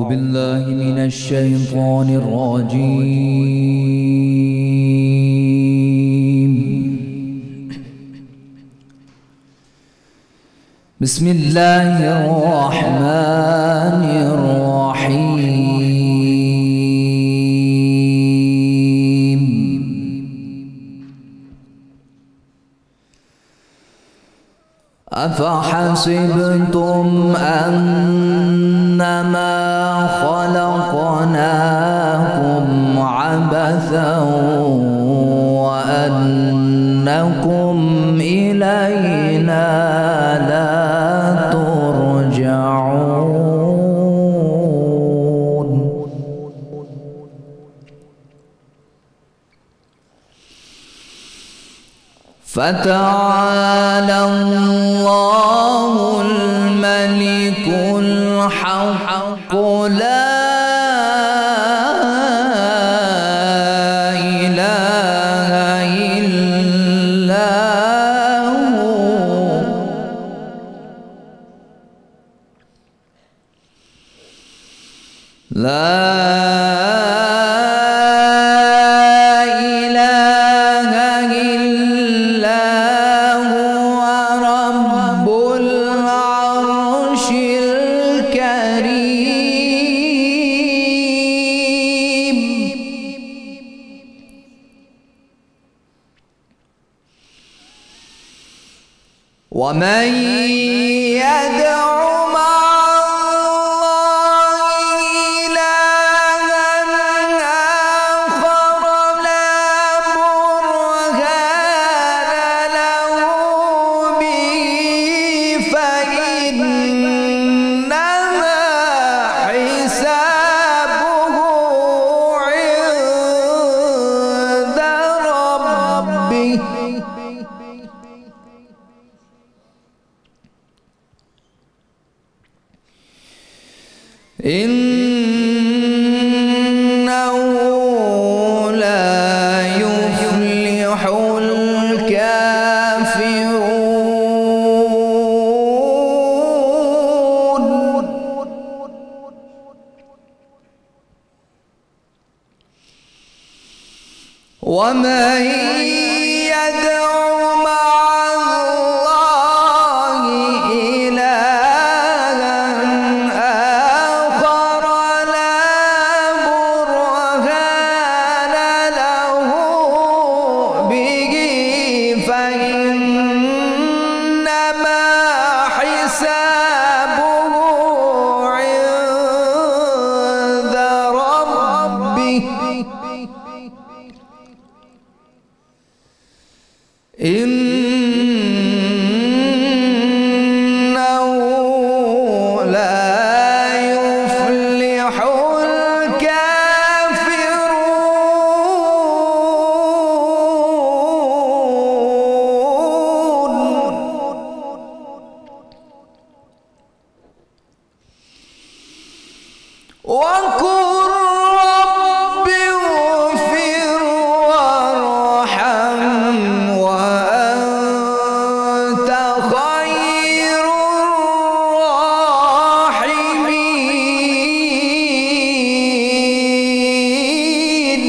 بالله من الشيطان الرجيم. بسم الله الرحمن الرحيم. أفحسبتم أنما خلقناكم عبثا وأنكم إلينا لا ترجعون. فتعالى الله الملك الحق لا إله إلا هو. ومن يدع مع الله إلها آخر لا برهان له به فإنما حسابه عند ربه إنه لا يفلح الكافرون. ومن يدع مع الله إلها آخر لا برهان له به فإنما حسابه عند ربه إنه لا يفلح الكافرون. وقل رب اغفر وارحم وأنت خير الراحمين.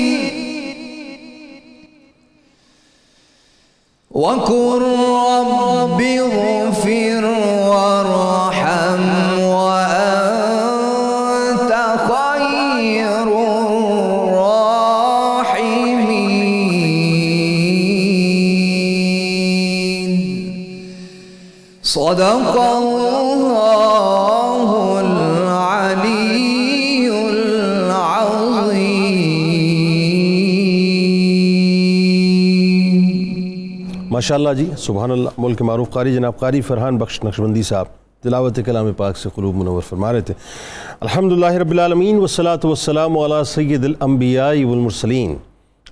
وقل رب اغفر وارحم وأنت خير الراحمين. صدق الله العلي العظيم. ماشاءاللہ جی، سبحان اللہ. ملک معروف قاری جناب قاری فرحان بخش نقشبندی صاحب تلاوت کلام پاک سے قلوب منور فرما رہے تھے. الحمدللہ رب العالمین والصلاة والسلام علی سید الانبیاء والمرسلین.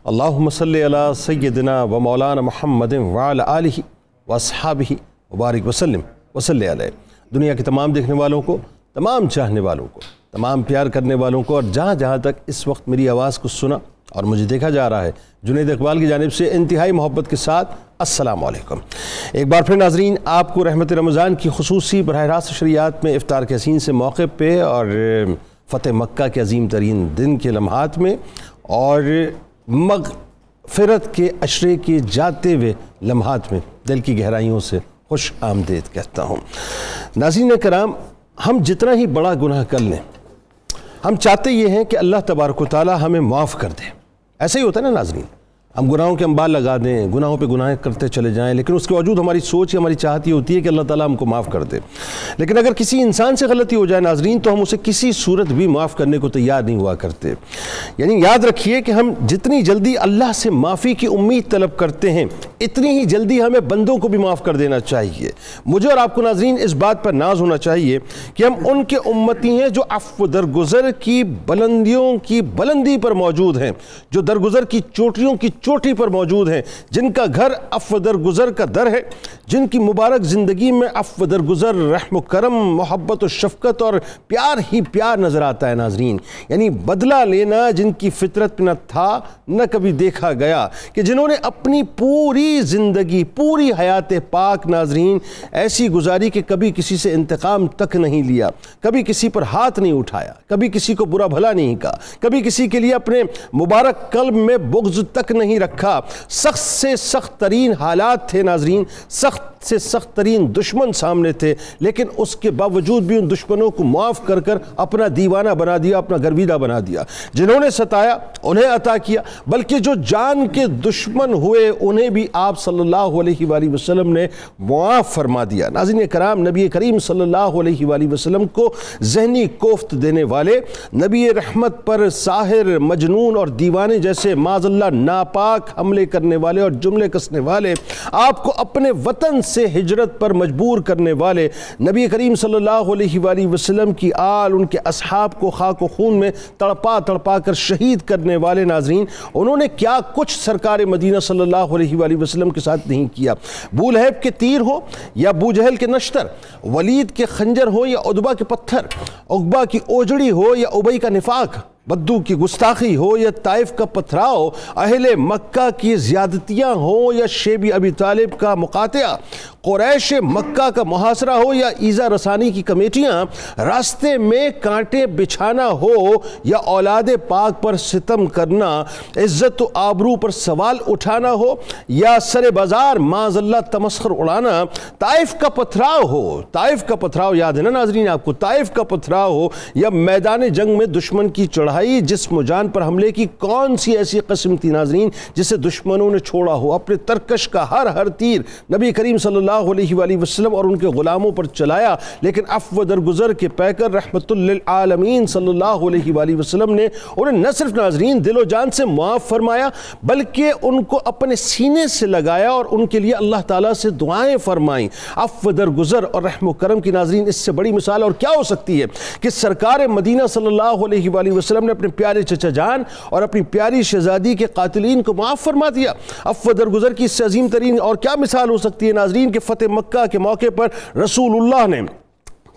اللہم صلی علی سیدنا و مولانا محمد وعلی آلہ واصحابہ وبارک وسلم وصلی علیہ. دنیا کے تمام دیکھنے والوں کو، تمام چاہنے والوں کو، تمام پیار کرنے والوں کو، اور جہاں جہاں تک اس وقت میری آواز کو سنا اور مجھے دیکھا جا رہا ہے، جنید اقبال کی جانب سے انتہائی محبت کے ساتھ السلام علیکم. ایک بار پھر ناظرین، آپ کو رحمت رمضان کی خصوصی براہ راست شریعت میں افطار کے حسین سے موقع پہ اور فتح مکہ کے عظیم ترین دن کے لمحات میں اور مغفرت کے عشرے کے جاتے ہوئے لمحات میں دل کی گہرائیوں سے خوش آمدید کہتا ہوں۔ ناظرین کرام، ہم جتنا ہی بڑا گناہ کر لیں، ہم چاہتے یہ ہیں کہ اللہ تبارک و تعالی ہمیں معاف کر دے۔ ایسا ہی ہوتا ہے نا ناظرین، ہم گناہوں کے انبار لگا دیں، گناہوں پہ گناہ کرتے چلے جائیں، لیکن اس کے باوجود ہماری سوچ ہماری چاہت یہ ہوتی ہے کہ اللہ تعالیٰ ہم کو معاف کر دے۔ لیکن اگر کسی انسان سے غلطی ہو جائے ناظرین، تو ہم اسے کسی صورت بھی معاف کرنے کو تیار نہیں ہوا کرتے۔ یعنی یاد رکھیے کہ ہم جتنی جلدی اللہ سے معافی کی امید طلب کرتے ہیں، اتنی ہی جلدی ہمیں بندوں کو بھی معاف کر دینا چاہیے۔ مجھے اور آپ کو ناظرین اس بات پر ناز ہونا چاہیے کہ ہم ان کے امتی ہیں جو عفو درگزر کی بلندیوں کی بلندی پر موجود ہیں، جو درگزر کی چوٹیوں کی چوٹی پر موجود ہیں، جن کا گھر عفو درگزر کا در ہے، جن کی مبارک زندگی میں عفو درگزر، رحم و کرم، محبت و شفقت اور پیار ہی پیار نظر آتا ہے ناظرین۔ یعنی بدلہ لینا جن کی فطرت نہ تھا نہ کبھی دیکھا گیا، کہ جنہوں نے اپنی پوری زندگی، پوری حیات پاک ناظرین ایسی گزاری کہ کبھی کسی سے انتقام تک نہیں لیا، کبھی کسی پر ہاتھ نہیں اٹھایا، کبھی کسی کو برا بھلا نہیں کہا، کبھی کسی کے لیے اپنے مبارک قلب میں بغض تک نہیں رکھا۔ سخت سے سخت ترین حالات تھے ناظرین، سخت سے سخت ترین دشمن سامنے تھے، لیکن اس کے باوجود بھی ان دشمنوں کو معاف کر کر اپنا دیوانہ بنا دیا، اپنا گرویدہ بنا دیا۔ جنہوں نے ستایا انہیں عطا کیا، بلکہ جو جان کے دشمن ہوئے انہیں بھی آپ صلی اللہ علیہ وآلہ وسلم نے معاف فرما دیا۔ ناظرین کرام، نبی کریم صلی اللہ علیہ وآلہ وسلم کو ذہنی کوفت دینے والے، نبی رحمت پر ساحر، مجنون اور دیوانے جیسے معاذ اللہ ناپاک حملے کرنے والے اور جملے کسنے والے، آپ کو اپنے وطن سے ہجرت پر مجبور کرنے والے، نبی کریم صلی اللہ علیہ وآلہ وسلم کی آل، ان کے اصحاب کو خاک و خون میں تڑپا تڑپا کر شہید کرنے والے ناظرین، انہوں نے کیا کچھ سرکار مدینہ صلی اللہ علیہ وآلہ وسلم کے ساتھ نہیں کیا۔ ابو لہب کے تیر ہو یا ابو جہل کے نشتر، ولید کے خنجر ہو یا عتبہ کے پتھر، عقبہ کی اوجڑی ہو یا ابی کا نفاق، بدو کی گستاخی ہو یا طائف کا پتھراؤ، اہل مکہ کی زیادتیاں ہوں یا شیبی ابی طالب کا مقاطعہ، قریش مکہ کا محاصرہ ہو یا ایذا رسانی کی کمیٹیاں، راستے میں کانٹے بچھانا ہو یا اولاد پاک پر ستم کرنا، عزت و آبرو پر سوال اٹھانا ہو یا سر بازار معاذ اللہ تمسخر اڑانا، طائف کا پتھراؤ ہو، طائف کا پتھراؤ یاد ہے نا ناظرین آپ کو، طائف کا پتھراؤ ہو یا میدان جنگ میں دشمن کی چڑھائی، جسم و جان پر حملے کی کون سی ایسی قسم تھی ناظرین جسے دشمنوں نے چھوڑا ہو؟ اپنے ترکش کا ہر تیر نبی کریم صلی اللہ علیہ وآلہ وسلم اور ان کے غلاموں پر چلایا، لیکن عفو درگزر کے پیکر رحمت للعالمین صلی اللہ علیہ وآلہ وسلم نے انہیں نہ صرف ناظرین دل و جان سے معاف فرمایا، بلکہ ان کو اپنے سینے سے لگایا اور ان کے لیے اللہ تعالیٰ سے دعائیں فرمائیں۔ عفو درگزر اور رحم و کرم کی ناظرین اس سے بڑی مثال اور کیا ہو سکتی ہے کہ سرکار مدینہ صلی اللہ علیہ وآلہ وسلم نے اپنے پیارے چچا جان اور اپنی پیاری شہزادی کے قاتلین کو معاف فرما دیا۔ عفو درگزر کی اس سے عظیم ترین اور کیا مثال ہو سکتی ہے ناظرین کہ فتح مکہ کے موقع پر رسول اللہ نے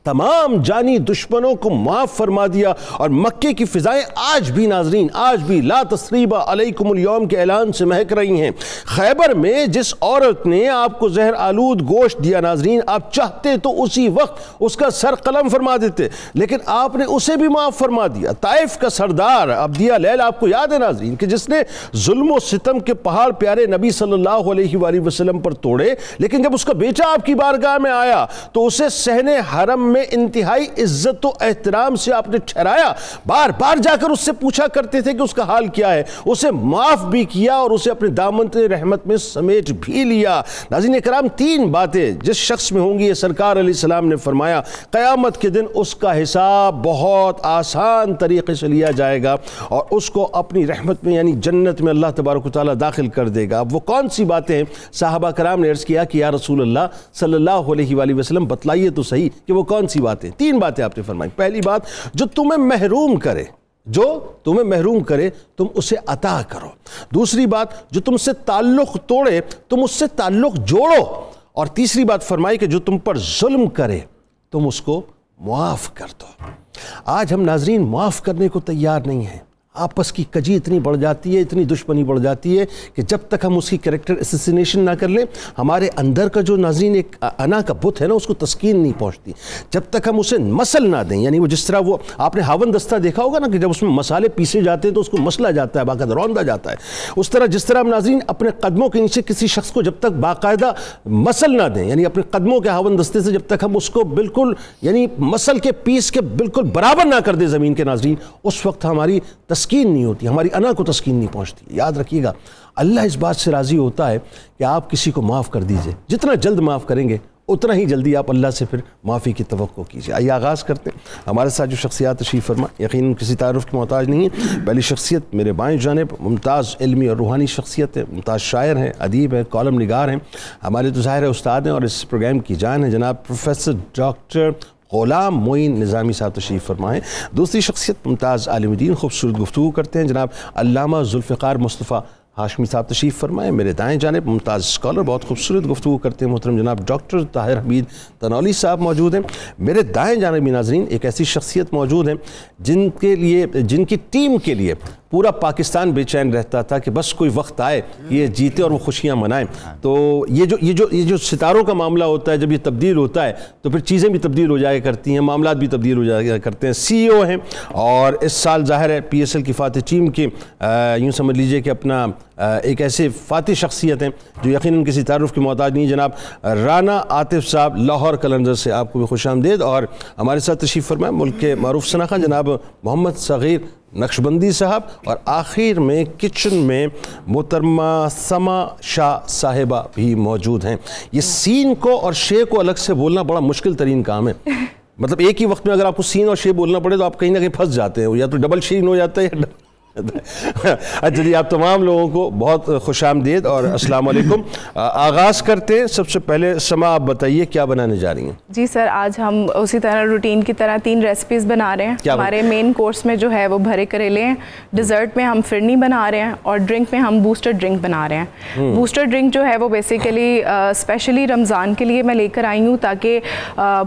تمام جانی دشمنوں کو معاف فرما دیا، اور مکے کی فضائیں آج بھی ناظرین، آج بھی لا تثریب علیکم اليوم کے اعلان سے مہک رہی ہیں۔ خیبر میں جس عورت نے آپ کو زہر آلود گوشت دیا ناظرین، آپ چاہتے تو اسی وقت اس کا سر قلم فرما دیتے، لیکن آپ نے اسے بھی معاف فرما دیا۔ طائف کا سردار عبدیہ لیل آپ کو یاد ہے ناظرین کہ جس نے ظلم و ستم کے پہاڑ پیارے نبی صلی اللہ علیہ وآلہ وسلم پر توڑے، لیکن جب اس کا بیٹا آپ کی بارگاہ میں آیا تو اسے صحن حرم میں انتہائی عزت و احترام سے آپ نے ٹھہرایا، بار بار جا کر اس سے پوچھا کرتے تھے کہ اس کا حال کیا ہے، اسے معاف بھی کیا اور اسے اپنے دامن رحمت میں سمیٹ بھی لیا۔ ناظرین کرام، تین باتیں جس شخص میں ہوں گی، یہ سرکار علیہ السلام نے فرمایا قیامت کے دن اس کا حساب بہت آسان طریقے سے لیا جائے گا اور اس کو اپنی رحمت میں یعنی جنت میں اللہ تبارک و تعالیٰ داخل کر دے گا۔ اب وہ کون سی باتیں ہیں؟ صحابہ کرام نے عرض کیا کہ یا رسول اللہ صلی اللہ علیہ وآلہ وسلم بتلائیے تو صحیح کہ وہ کون سی باتیں؟ تین باتیں آپ نے فرمائی۔ پہلی بات، جو تمہیں محروم کرے، جو تمہیں محروم کرے تم اسے عطا کرو۔ دوسری بات، جو تم سے تعلق توڑے تم اس سے تعلق جوڑو۔ اور تیسری بات فرمائی کہ جو تم پر ظلم کرے تم اس کو معاف کر دو۔ آج ہم ناظرین معاف کرنے کو تیار نہیں ہیں، آپس کی کجی اتنی بڑھ جاتی ہے, اتنی دشمنی بڑھ جاتی ہے کہ جب تک ہم اس کی کریکٹر اسیسینیشن نہ کر لیں, ہمارے اندر کا جو ناظرین ایک انا کا بت ہے نا, اس کو تسکین نہیں پہنچتی. جب تک ہم اسے مسل نہ دیں, یعنی وہ جس طرح وہ آپ نے ہاون دستہ دیکھا ہوگا نا کہ جب اس میں مسالے پیسے جاتے ہیں تو اس کو مسلا جاتا ہے, باقاعدہ روندا جاتا ہے. اس طرح جس طرح ہم ناظرین اپنے قدموں کے نیچے کسی شخص کو جب تک باقاعدہ مسل نہ دیں, یعنی اپنے قدموں کے ہاون دستے سے جب تک ہم اس کو بالکل یعنی مسل کے پیس کے بالکل برابر نہ کر دیں زمین کے ناظرین, اس وقت ہماری تسکین نہیں ہوتی, ہماری انا کو تسکین نہیں پہنچتی. یاد رکھیے گا, اللہ اس بات سے راضی ہوتا ہے کہ آپ کسی کو معاف کر دیجئے. جتنا جلد معاف کریں گے اتنا ہی جلدی آپ اللہ سے پھر معافی کی توقع کیجئے. آئیے آغاز کرتے ہیں. ہمارے ساتھ جو شخصیات تشریف فرما یقیناً کسی تعارف کی محتاج نہیں ہے. پہلی شخصیت میرے بائیں جانب ممتاز علمی اور روحانی شخصیت ہے, ممتاز شاعر ہیں, ادیب ہیں, کالم نگار ہیں, ہمارے تو ظاہر ہے استاد ہیں اور اس پروگرام کی جان ہے. جناب پروفیسر ڈاکٹر غلام معین نظامی صاحب تشریف فرمائیں. دوسری شخصیت ممتاز عالم دین, خوبصورت گفتگو کرتے ہیں, جناب علامہ ذوالفقار مصطفیٰ ہاشمی صاحب تشریف فرمائیں. میرے دائیں جانب ممتاز اسکالر, بہت خوبصورت گفتگو کرتے ہیں, محترم جناب ڈاکٹر طاہر حمید تنولی صاحب موجود ہیں. میرے دائیں جانب ناظرین ایک ایسی شخصیت موجود ہیں جن کی ٹیم کے لیے پورا پاکستان بے چین رہتا تھا کہ بس کوئی وقت آئے یہ جیتے اور وہ خوشیاں منائیں. تو یہ جو ستاروں کا معاملہ ہوتا ہے, جب یہ تبدیل ہوتا ہے تو پھر چیزیں بھی تبدیل ہو جایا کرتی ہیں, معاملات بھی تبدیل ہو جایا کرتے ہیں. سی ای او ہیں اور اس سال ظاہر ہے پی ایس ایل کی فاتح ٹیم کے یوں سمجھ لیجئے کہ اپنا ایک ایسے فاتح شخصیت ہیں جو یقیناً کسی تعارف کی محتاج نہیں. جناب رانا عاطف صاحب لاہور قلندر سے آپ کو بھی خوش آمدید. اور ہمارے ساتھ تشریف فرمائیں ملک کے معروف شناخت جناب محمد صغیر نقشبندی صاحب, اور آخر میں کچن میں محترمہ سما شاہ صاحبہ بھی موجود ہیں. یہ سین کو اور شے کو الگ سے بولنا بڑا مشکل ترین کام ہے. مطلب ایک ہی وقت میں اگر آپ کو سین اور شے بولنا پڑے تو آپ کہیں نہ کہیں پھنس جاتے ہیں, یا تو ڈبل شین ہو جاتا ہے یا اچھا جی, آپ تمام لوگوں کو بہت خوش آمدید اور السلام علیکم. آغاز کرتے ہیں. سب سے پہلے سما آپ بتائیے کیا بنانے جا رہی ہیں؟ جی سر, آج ہم اسی طرح روٹین کی طرح 3 ریسپیز بنا رہے ہیں. ہمارے مین کورس میں جو ہے وہ بھرے کریلے ہیں, ڈیزرٹ میں ہم فرنی بنا رہے ہیں, اور ڈرنک میں ہم بوسٹر ڈرنک بنا رہے ہیں. بوسٹر ڈرنک جو ہے وہ بیسیکلی اسپیشلی رمضان کے لیے میں لے کر آئی ہوں, تاکہ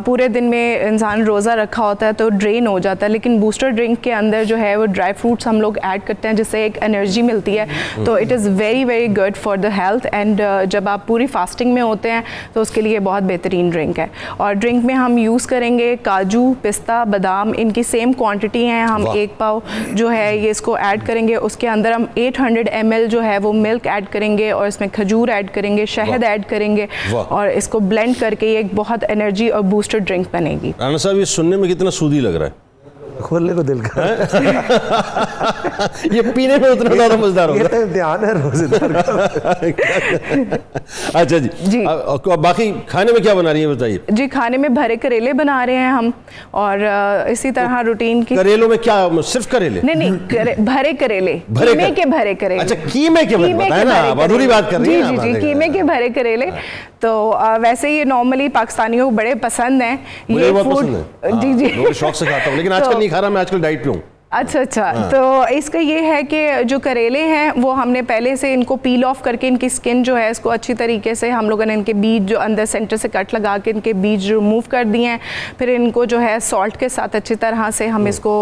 پورے دن میں انسان روزہ رکھا ہوتا ہے تو ڈرین ہو جاتا ہے, لیکن بوسٹر ڈرنک کے اندر جو ہے وہ ڈرائی فروٹس ہم لوگ ایڈ کرتے ہیں جس سے ایک انرجی ملتی ہے. تو it is very very good for the health, and جب آپ پوری فاسٹنگ میں ہوتے ہیں تو اس کے لیے بہت بہترین ڈرنک ہے. اور ڈرنک میں ہم یوز کریں گے کاجو, پستہ, بادام, ان کی سیم کوانٹٹی ہیں. ہم 1 پاؤ جو ہے یہ اس کو ایڈ کریں گے. اس کے اندر ہم 800 ml جو ہے وہ ملک ایڈ کریں گے, اور اس میں کھجور ایڈ کریں گے, شہد ایڈ کریں گے, اور اس کو بلینڈ کر کے یہ ایک بہت انرجی اور بوسٹر ڈرنک بنے گی. رانا صاحب یہ سننے میں کتنا سودی لگ رہا ہے, کھولنے کو دل کا یہ پینے میں اتنا زیادہ مزدار ہوگا. یہ تو امتحان ہے روزے دار کا. اچھا جی, باقی کھانے میں کیا بنا رہی ہیں بتائیے؟ جی کھانے میں بھرے کریلے بنا رہے ہیں ہم, اور اسی طرح روٹین کی. کریلوں میں کیا, صرف کریلے؟ نہیں, بھرے کریلے, قیمے کے بھرے کریلے. اچھا قیمے کے بھرے, بتائیں نا آپ ادھوری بات کر رہی ہیں. جی قیمے کے بھرے کریلے. تو ویسے یہ نارملی پاکستانیوں کو بڑے پسند ہیں یہ فوڈ. جی جی شوق سے کھاتا ہوں, لیکن آج کل نہیں کھا رہا, میں آج کل ڈائٹ پہ ہوں. اچھا, تو اس کا یہ ہے کہ جو کریلے ہیں وہ ہم نے پہلے سے ان کو پیل آف کر کے ان کی سکن جو ہے اس کو اچھی طریقے سے ہم لوگوں نے ان کے بیج جو اندر سینٹر سے کٹ لگا کے ان کے بیج ریموو کر دیے ہیں. پھر ان کو جو ہے سالٹ کے ساتھ اچھی طرح سے ہم اس کو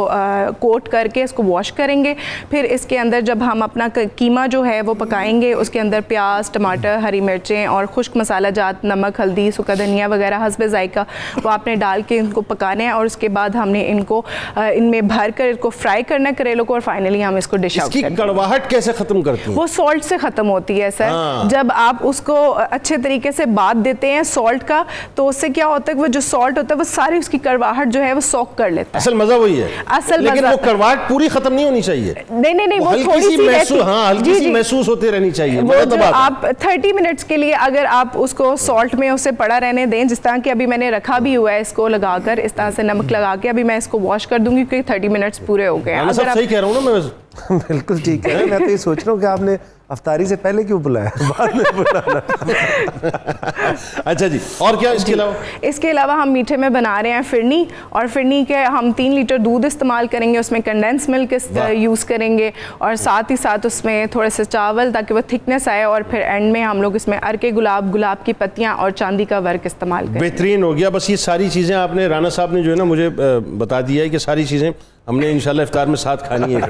کوٹ کر کے اس کو واش کریں گے. پھر اس کے اندر جب ہم اپنا قیمہ جو ہے وہ پکائیں گے, اس کے اندر پیاز, ٹماٹر, ہری مرچیں اور خشک مسالہ جات, نمک, ہلدی, سوکھا دھنیا وغیرہ حسب ذائقہ وہ آپ نے ڈال کے ان کو پکانے ہیں. اور اس کے بعد ہم نے ان کو ان میں بھر کر ان کو فرائی کرنا ہے کریلوں کو, اور فائنلی ہم اس کو ڈش آؤٹ کرتے ہیں. اس کی کڑواہٹ کیسے ختم کرتی ہیں؟ وہ سالٹ سے ختم ہوتی ہے سر. جب آپ اس کو اچھے طریقے سے بات دیتے ہیں سالٹ کا, تو اس سے کیا ہوتا ہے کہ وہ جو سالٹ ہوتا ہے وہ ساری اس کی کڑواہٹ جو ہے وہ سوک کر لیتا ہے. اصل مزہ وہی ہے, لیکن وہ کڑواہٹ پوری ختم نہیں ہونی چاہیے. نہیں, وہ تھوڑی سی ہلکی سی محسوس ہوتے رہنی چاہیے. آپ 30 منٹس کے لیے اگر آپ اس کو سالٹ میں اسے پڑا رہنے دیں, جس طرح کہ ابھی میں نے رکھا بھی ہوا ہے اس کو لگا کر اس طرح سے نمک لگا کے, ابھی میں اس کو واش کر دوں گی کیونکہ 30 منٹس پورے ہو گئے ہیں. صحیح کہہ رہا ہوں نا میں؟ بالکل ٹھیک ہے. میں تو یہ سوچ رہا ہوں کہ آپ نے افطاری سے پہلے کیوں بلایا, بعد میں بلانا. اچھا جی, اور کیا اس کے علاوہ؟ اس کے علاوہ ہم میٹھے میں بنا رہے ہیں فرنی, اور فرنی کے ہم 3 لیٹر دودھ استعمال کریں گے, اس میں کنڈینس ملک یوز کریں گے, اور ساتھ ہی ساتھ اس میں تھوڑے سے چاول تاکہ وہ تھکنس آئے, اور پھر اینڈ میں ہم لوگ اس میں ارکے گلاب, گلاب کی پتیاں اور چاندی کا ورک استعمال کریں. بہترین ہو گیا. بس یہ ساری چیزیں آپ نے, رانا صاحب نے جو ہے نا مجھے بتا دیا ہے کہ ساری چیزیں ہم نے انشاءاللہ افطار میں ساتھ کھانی ہے.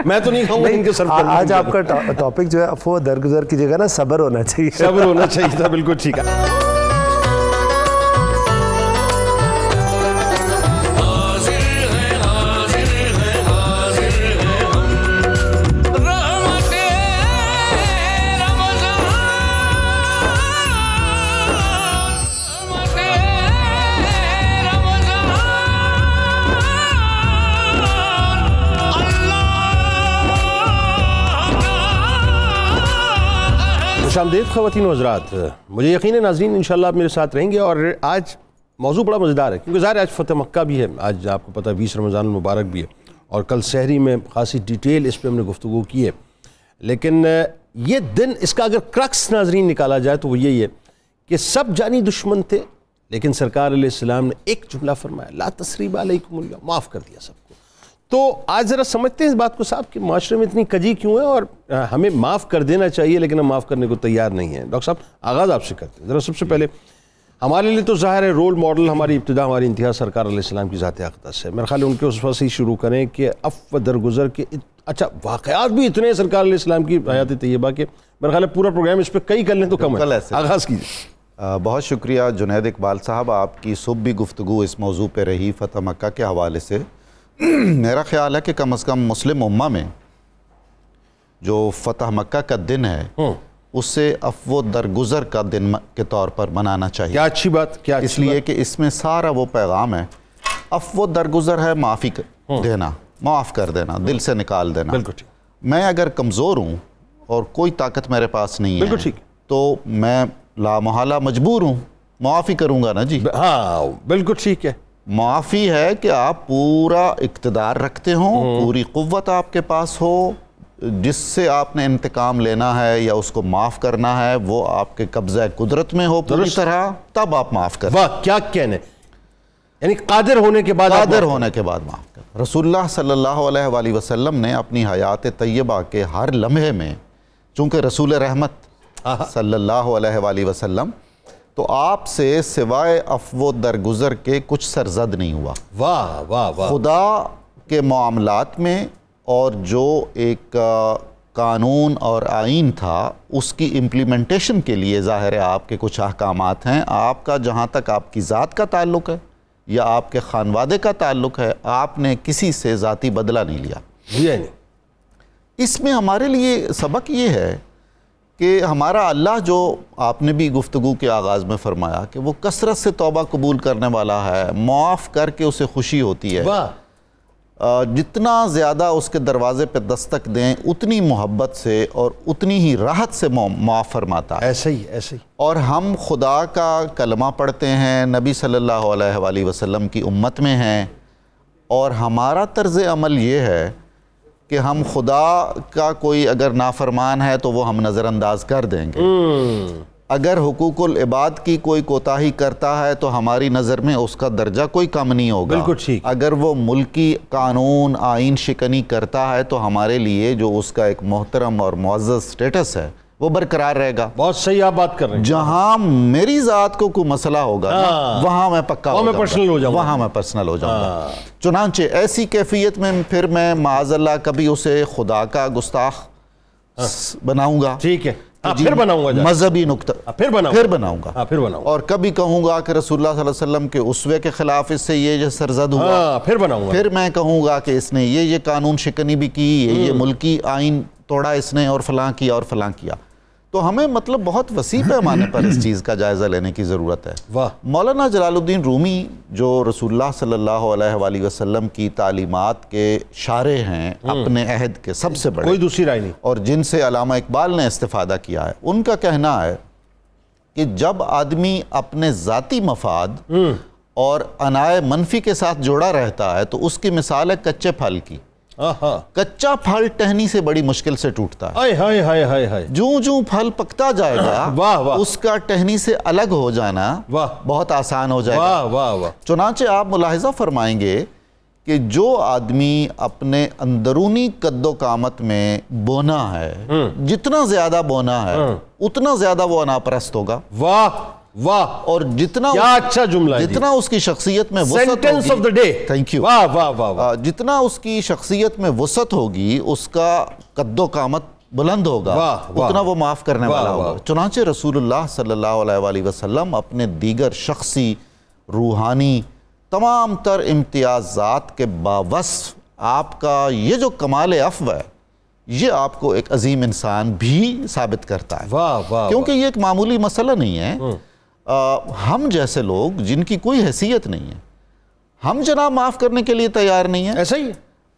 میں تو نہیں کھاؤں گا ان کے سرو کرنے. آج آپ کا ٹاپک جو ہے عفو درگزر کی جگہ نا صبر ہونا چاہیے. صبر ہونا چاہیے تھا, بالکل ٹھیک ہے. خوش آمدید خواتین و حضرات. مجھے یقین ہے ناظرین انشاءاللہ آپ میرے ساتھ رہیں گے, اور آج موضوع بڑا مزیدار ہے کیونکہ ظاہر آج فتح مکہ بھی ہے. آج آپ کو پتہ 20 رمضان المبارک بھی ہے, اور کل سحری میں خاصی ڈیٹیل اس پہ ہم نے گفتگو کی ہے. لیکن یہ دن, اس کا اگر کرکس ناظرین نکالا جائے تو وہ یہی ہے کہ سب جانی دشمن تھے, لیکن سرکار علیہ السلام نے ایک جملہ فرمایا, لا تثریب علیکم اليوم, معاف کر دیا سب کو. تو آج ذرا سمجھتے ہیں اس بات کو صاحب کہ معاشرے میں اتنی کجی کیوں ہے, اور ہمیں معاف کر دینا چاہیے لیکن ہم معاف کرنے کو تیار نہیں ہیں. ڈاکٹر صاحب آغاز آپ سے کرتے ہیں. ذرا سب سے پہلے ہمارے لیے تو ظاہر ہے رول ماڈل, ہماری ابتدا ہماری انتہا سرکار علیہ السلام کی ذات اقدس ہے. میرے خیال ہے ان کے اس وقت سے ہی شروع کریں کہ عفو درگزر کے اچھا واقعات بھی اتنے سرکار علیہ السلام کی حیات طیبہ کے, میرے خیال ہے پورا پروگرام اس پہ کئی کر لیں تو کم ہے. آغاز کیجیے. بہت شکریہ جنید اقبال صاحب, آپ کی صبح بھی گفتگو اس موضوع پہ رہی فتح مکہ کے حوالے سے. میرا خیال ہے کہ کم از کم مسلم امہ میں جو فتح مکہ کا دن ہے اسے عفو درگزر کا دن کے طور پر منانا چاہیے. کیا اچھی بات, کیا اس لیے کہ اس میں سارا وہ پیغام ہے. عفو درگزر ہے معافی دینا, معاف کر دینا, دل سے نکال دینا. بالکل ٹھیک. میں اگر کمزور ہوں اور کوئی طاقت میرے پاس نہیں ہے بالکل ٹھیک, تو میں لا محالہ مجبور ہوں, معافی کروں گا نا جی. ہاں بالکل ٹھیک ہے. معافی ہے کہ آپ پورا اقتدار رکھتے ہوں, پوری قوت آپ کے پاس ہو, جس سے آپ نے انتقام لینا ہے یا اس کو معاف کرنا ہے وہ آپ کے قبضہ قدرت میں ہو پوری طرح, تب آپ معاف کریں. واہ کیا کہنے, یعنی قادر ہونے کے بعد, قادر ہونے کے بعد معاف کریں. رسول اللہ صلی اللہ علیہ وآلہ وسلم نے اپنی حیات طیبہ کے ہر لمحے میں, چونکہ رسول رحمت صلی اللہ علیہ وآلہ وسلم, تو آپ سے سوائے عفو درگزر کے کچھ سرزد نہیں ہوا. واہ واہ واہ. خدا کے معاملات میں اور جو ایک قانون اور آئین تھا اس کی امپلیمنٹیشن کے لیے ظاہر ہے آپ کے کچھ احکامات ہیں. آپ کا جہاں تک آپ کی ذات کا تعلق ہے یا آپ کے خانوادے کا تعلق ہے, آپ نے کسی سے ذاتی بدلہ نہیں لیا. اس میں ہمارے لیے سبق یہ ہے کہ ہمارا اللہ جو آپ نے بھی گفتگو کے آغاز میں فرمایا کہ وہ کثرت سے توبہ قبول کرنے والا ہے, معاف کر کے اسے خوشی ہوتی ہے. جتنا زیادہ اس کے دروازے پہ دستک دیں اتنی محبت سے اور اتنی ہی راحت سے معاف فرماتا ہے. ایسے ہی ایسے ہی. اور ہم خدا کا کلمہ پڑھتے ہیں, نبی صلی اللہ علیہ وآلہ وسلم کی امت میں ہیں, اور ہمارا طرز عمل یہ ہے کہ ہم خدا کا کوئی اگر نافرمان ہے تو وہ ہم نظر انداز کر دیں گے. اگر حقوق العباد کی کوئی کوتاہی کرتا ہے تو ہماری نظر میں اس کا درجہ کوئی کم نہیں ہوگا. بالکل ٹھیک. اگر وہ ملکی قانون آئین شکنی کرتا ہے تو ہمارے لیے جو اس کا ایک محترم اور معزز سٹیٹس ہے وہ برقرار رہے گا. بہت صحیح آپ بات کر رہے ہیں. جہاں میری ذات کو کوئی مسئلہ ہوگا وہاں میں پکا وہاں میں پرسنل ہو جاؤں گا, وہاں میں پرسنل ہو جاؤں گا. چنانچہ ایسی کیفیت میں پھر میں معاذ اللہ کبھی اسے خدا کا گستاخ بناؤں گا. ٹھیک ہے, پھر بناؤں گا مذہبی نقطہ, پھر بناؤں گا, اور کبھی کہوں گا کہ رسول اللہ صلی اللہ علیہ وسلم کے اسوے کے خلاف اس سے یہ سرزد ہوا, پھر بناؤں گا. پھر میں کہوں گا کہ اس نے یہ قانون شکنی بھی کی, یہ ملکی آئین توڑا اس نے, اور فلاں کیا اور فلاں کیا. تو ہمیں مطلب بہت وسیع پیمانے پر اس چیز کا جائزہ لینے کی ضرورت ہے. مولانا جلال الدین رومی جو رسول اللہ صلی اللہ علیہ وآلہ وسلم کی تعلیمات کے شارح ہیں, اپنے عہد کے سب سے بڑے, کوئی دوسری رائے نہیں, اور جن سے علامہ اقبال نے استفادہ کیا ہے, ان کا کہنا ہے کہ جب آدمی اپنے ذاتی مفاد اور عناء منفی کے ساتھ جوڑا رہتا ہے تو اس کی مثال ہے کچے پھل کی. کچا پھل ٹہنی سے بڑی مشکل سے ٹوٹتا ہے. جوں پھل پکتا جائے گا اس کا ٹہنی سے الگ ہو جانا بہت آسان ہو جائے گا. چنانچہ آپ ملاحظہ فرمائیں گے کہ جو آدمی اپنے اندرونی قد و قامت میں بونا ہے, جتنا زیادہ بونا ہے اتنا زیادہ وہ اناپرست ہوگا. واہ، اور جتنا کیا اچھا جملہ ہے، جتنا اس کی شخصیت میں وسعت sentence of the day. Thank you. واہ واہ واہ واہ. جتنا اس کی شخصیت میں وسعت ہوگی اس کا قد و قامت بلند ہوگا، اتنا وہ معاف کرنے والا ہوگا. چنانچہ رسول اللہ صلی اللہ علیہ وآلہ وسلم اپنے دیگر شخصی، روحانی، تمام تر امتیازات کے باوصف آپ کا یہ جو کمال عفو ہے یہ آپ کو ایک عظیم انسان بھی ثابت کرتا ہے. واہ واہ. کیونکہ یہ ایک معمولی مسئلہ نہیں ہے. ہم جیسے لوگ جن کی کوئی حیثیت نہیں ہے، ہم جناب معاف کرنے کے لیے تیار نہیں ہیں. ایسا ہی ہے.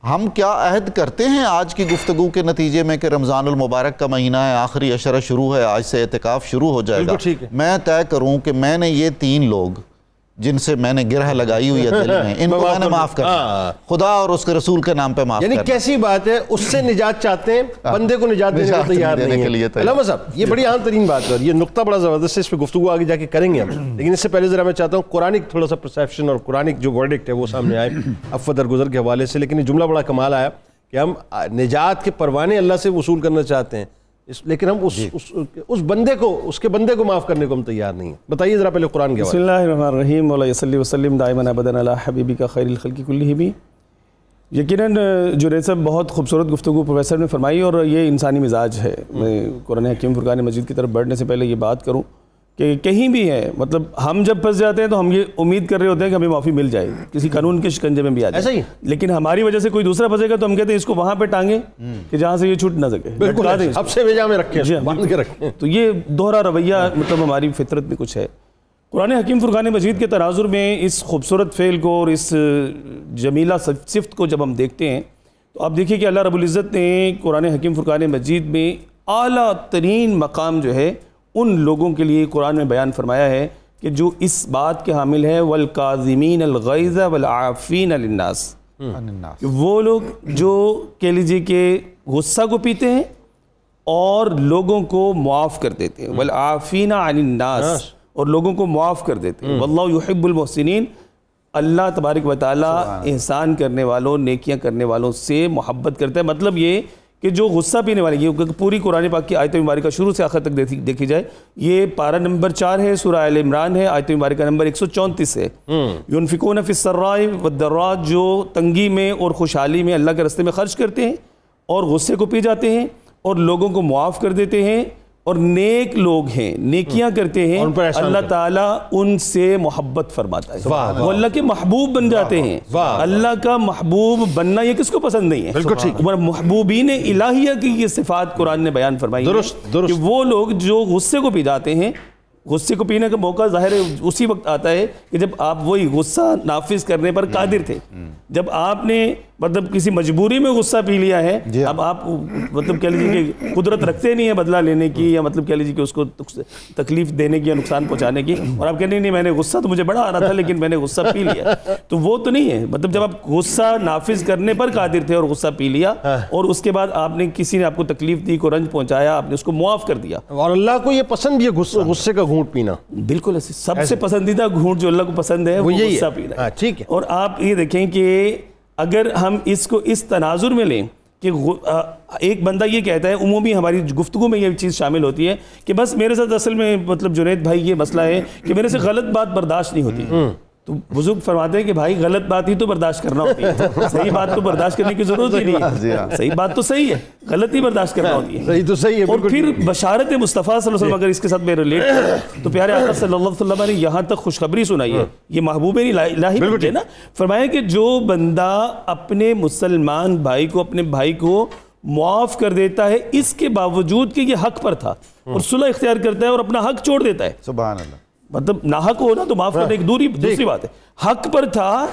ہم کیا عہد کرتے ہیں آج کی گفتگو کے نتیجے میں کہ رمضان المبارک کا مہینہ ہے، آخری عشرہ شروع ہے، آج سے اعتکاف شروع ہو جائے گا. میں طے کروں کہ میں نے یہ 3 لوگ جن سے میں نے گرہ لگائی ہوئی ہے دل میں، ان کو میں نے معاف کرنا، خدا اور اس کے رسول کے نام پہ معاف کرنا. یعنی کیسی بات ہے، اس سے نجات چاہتے ہیں، بندے کو نجات دینے کو تیار نہیں ہیں. علامہ صاحب یہ بڑی عام ترین بات ہے، یہ نقطہ بڑا زبردست ہے، اس پہ گفتگو آگے جا کے کریں گے ہم. لیکن اس سے پہلے ذرا میں چاہتا ہوں قرآنک تھوڑا سا پرسیپشن اور قرآنک جو ورڈکٹ ہے وہ سامنے آئے عفو درگزر کے حوالے سے. لیکن یہ جملہ بڑا کمال آیا کہ ہم نجات کے پروانے اللہ سے وصول کرنا چاہتے ہیں، لیکن ہم اس بندے کو، اس کے بندے کو معاف کرنے کو ہم تیار نہیں ہیں. بتائیے ذرا پہلے قرآن کے حوالے. بسم اللہ الرحمن الرحیم وعلیہ صلی وسلم دائما ابدا علی حبیبک خیر الخلق کلہم. یقیناً جنید صاحب بہت خوبصورت گفتگو پروفیسر نے فرمائی، اور یہ انسانی مزاج ہے. میں قرآن حکیم فرقان مجید کی طرف بڑھنے سے پہلے یہ بات کروں کہ کہیں بھی ہے، مطلب ہم جب پھنس جاتے ہیں تو ہم یہ امید کر رہے ہوتے ہیں کہ ہمیں معافی مل جائے گی، کسی قانون کے شکنجے میں بھی آ جائے. لیکن ہماری وجہ سے کوئی دوسرا پھنسے گا تو ہم کہتے ہیں اس کو وہاں پہ ٹانگیں کہ جہاں سے یہ چھوٹ نہ سکے. بالکل اب سے بھیجا میں رکھیں، باندھ کے رکھیں. تو یہ دوہرا رویہ مطلب ہماری فطرت میں کچھ ہے. قرآن حکیم فرقان مجید کے تناظر میں اس خوبصورت فعل کو اور اس جمیلہ صفت کو جب ہم دیکھتے ہیں تو آپ دیکھیے کہ اللہ رب العزت نے قرآن حکیم فرقان مجید میں اعلیٰ ترین مقام جو ہے ان لوگوں کے لیے قرآن میں بیان فرمایا ہے کہ جو اس بات کے حامل ہے وَالْقَاظِمِينَ الْغَيْظَ وَالْعَافِينَ لِلنَّاسِ، وہ لوگ جو کہہ لیجیے کہ غصہ کو پیتے ہیں اور لوگوں کو معاف کر دیتے ہیں. وَالْعَافِينَ عَنِ النَّاسِ، اور لوگوں کو معاف کر دیتے ہیں. وَاللَّهُ يُحِبُّ الْمُحْسِنِينَ، اللہ تبارک و تعالیٰ احسان کرنے والوں، نیکیاں کرنے والوں سے محبت کرتا ہے. مطلب یہ کہ جو غصہ پینے والے، یہ پوری قرآن پاک کی آیت مبارکہ شروع سے آخر تک دیکھی جائے، یہ پارہ نمبر 4 ہے، سورہ آل عمران ہے، آیت مبارکہ نمبر 134 ہے. يُنْفِقُونَ فِي السَّرَّاءِ وَالضَّرَّاءِ، جو تنگی میں اور خوشحالی میں اللہ کے راستے میں خرچ کرتے ہیں اور غصے کو پی جاتے ہیں اور لوگوں کو معاف کر دیتے ہیں اور نیک لوگ ہیں، نیکیاں کرتے ہیں، اللہ تعالیٰ ان سے محبت فرماتا ہے. وہ اللہ کے محبوب بن جاتے ہیں. اللہ کا محبوب بننا یہ کس کو پسند نہیں ہے؟ محبوبین الہیہ کی یہ صفات قرآن نے بیان فرمائی ہے کہ وہ لوگ جو غصے کو پی جاتے ہیں. غصے کو پینے کا موقع ظاہر ہے اسی وقت آتا ہے کہ جب آپ وہی غصہ نافذ کرنے پر قادر تھے. جب آپ نے مطلب کسی مجبوری میں غصہ پی لیا ہے، اب آپ مطلب کہہ لیجیے کہ قدرت رکھتے نہیں ہیں بدلہ لینے کی، یا مطلب کہہ لیجیے کہ اس کو تکلیف دینے کی یا نقصان پہنچانے کی، اور آپ کہتے نہیں میں نے غصہ تو مجھے بڑا آ رہا تھا لیکن میں نے غصہ پی لیا. تو وہ تو نہیں ہے. مطلب جب آپ غصہ نافذ کرنے پر قادر تھے اور غصہ پی لیا، اور اس کے بعد آپ نے کسی نے آپ کو تکلیف دی، کو رنج پہنچایا، آپ نے اس کو معاف کر دیا. اور اللہ کو یہ پسند بھی ہے غصے کا گھونٹ پینا. بالکل ایسے سب سے پسندیدہ گھونٹ جو اللہ کو پسند ہے وہ غصہ پینا. ٹھیک ہے. اور آپ یہ دیکھیں کہ اگر ہم اس کو اس تناظر میں لیں کہ ایک بندہ یہ کہتا ہے، عمومی ہماری گفتگو میں یہ چیز شامل ہوتی ہے کہ بس میرے ساتھ اصل میں مطلب جنید بھائی یہ مسئلہ ہے کہ میرے سے غلط بات برداشت نہیں ہوتی. تو بزرگ فرماتے ہیں کہ بھائی غلط بات ہی تو برداشت کرنا ہوتی ہے، صحیح بات تو برداشت کرنے کی ضرورت ہی نہیں ہے. صحیح بات تو صحیح ہے، غلط ہی برداشت کرنا ہوتی ہے. صحیح تو صحیح ہے. اور پھر بشارت مصطفیٰ صلی اللہ علیہ وسلم اگر اس کے ساتھ میں ریلیٹ کروں تو پیارے آقا صلی اللہ علیہ وسلم نے یہاں تک خوشخبری سنائی ہے. یہ محبوب الہی ہے نا، فرمایا کہ جو بندہ اپنے مسلمان بھائی کو، اپنے بھائی کو معاف کر دیتا ہے اس کے باوجود کہ یہ حق پر تھا، اور صلح اختیار کرتا ہے اور اپنا حق چھوڑ دیتا ہے. سبحان اللہ. مطلب ناحق ہونا تو معاف کرنے کی دوسری بات ہے. حق پر تھا،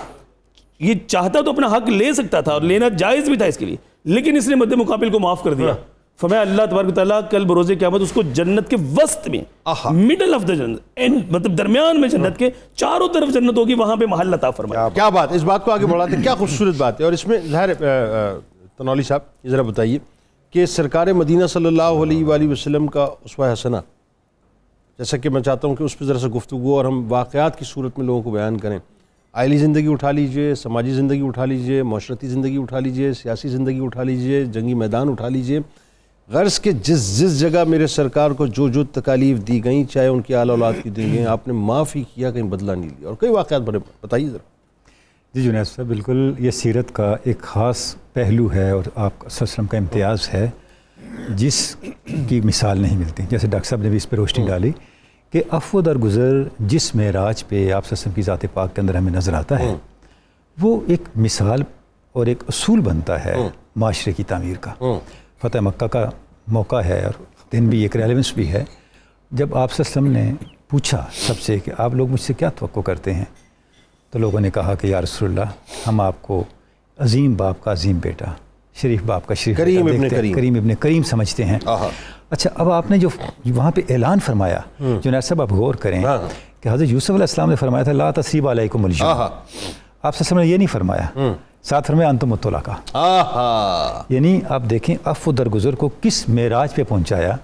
یہ چاہتا تو اپنا حق لے سکتا تھا اور لینا جائز بھی تھا اس کے لیے، لیکن اس نے مد مقابل کو معاف کر دیا. فرمایا اللہ تبارک تعالیٰ کل بروز قیامت اس کو جنت کے وسط میں، مڈل آف دا جنت، مطلب درمیان میں جنت کے چاروں طرف جنت ہوگی، وہاں پہ محل عطا فرمایا. کیا بات، اس بات کو آگے بڑھاتے ہیں. کیا خوبصورت بات ہے. اور اس میں ظاہر تنولی صاحب یہ ذرا بتائیے کہ سرکار مدینہ صلی اللہ علیہ وآلہ وسلم کا اسوہ حسنہ، جیسا کہ میں چاہتا ہوں کہ اس پہ ذرا سا گفتگو اور ہم واقعات کی صورت میں لوگوں کو بیان کریں. عائلی زندگی اٹھا لیجئے، سماجی زندگی اٹھا لیجئے، معاشرتی زندگی اٹھا لیجئے، سیاسی زندگی اٹھا لیجئے، جنگی میدان اٹھا لیجئے. غرض کہ جس جگہ میرے سرکار کو جو تکالیف دی گئیں، چاہے ان کی آل اولاد کی دی گئیں، آپ نے معاف ہی کیا، کہیں بدلہ نہیں لیا، اور کئی واقعات بتائیے ذرا۔ جی جنید صاحب، بالکل یہ سیرت کا ایک خاص پہلو ہے اور آپ صلی اللہ علیہ وسلم کا امتیاز ہے جس کی مثال نہیں ملتی۔ جیسے ڈاکٹر صاحب نے بھی اس پہ روشنی ڈالی کہ عفو درگزر جس معراج پہ آپ صلی اللہ علیہ وسلم کی ذات پاک کے اندر ہمیں نظر آتا ہے، وہ ایک مثال اور ایک اصول بنتا ہے معاشرے کی تعمیر کا۔ فتح مکہ کا موقع ہے اور دن بھی ایک ریلیونس بھی ہے۔ جب آپ صلی اللہ علیہ وسلم نے پوچھا سب سے کہ آپ لوگ مجھ سے کیا توقع کرتے ہیں، تو لوگوں نے کہا کہ یا رسول اللہ، ہم آپ کو عظیم باپ کا عظیم بیٹا، شریف باپ کا شریف کریم بیٹا، کریم ابن کریم سمجھتے ہیں۔ اچھا، اب آپ نے جو وہاں پہ اعلان فرمایا، جنید صاحب آپ غور کریں کہ حضرت یوسف علیہ السلام نے فرمایا تھا لا تثریب علیکم اليوم، آپ صلی اللہ علیہ وسلم نے یہ نہیں فرمایا، ساتھ فرمایا انتم الطلقاء۔ یعنی آپ دیکھیں عفو درگزر کو کس معراج پہ پہنچایا،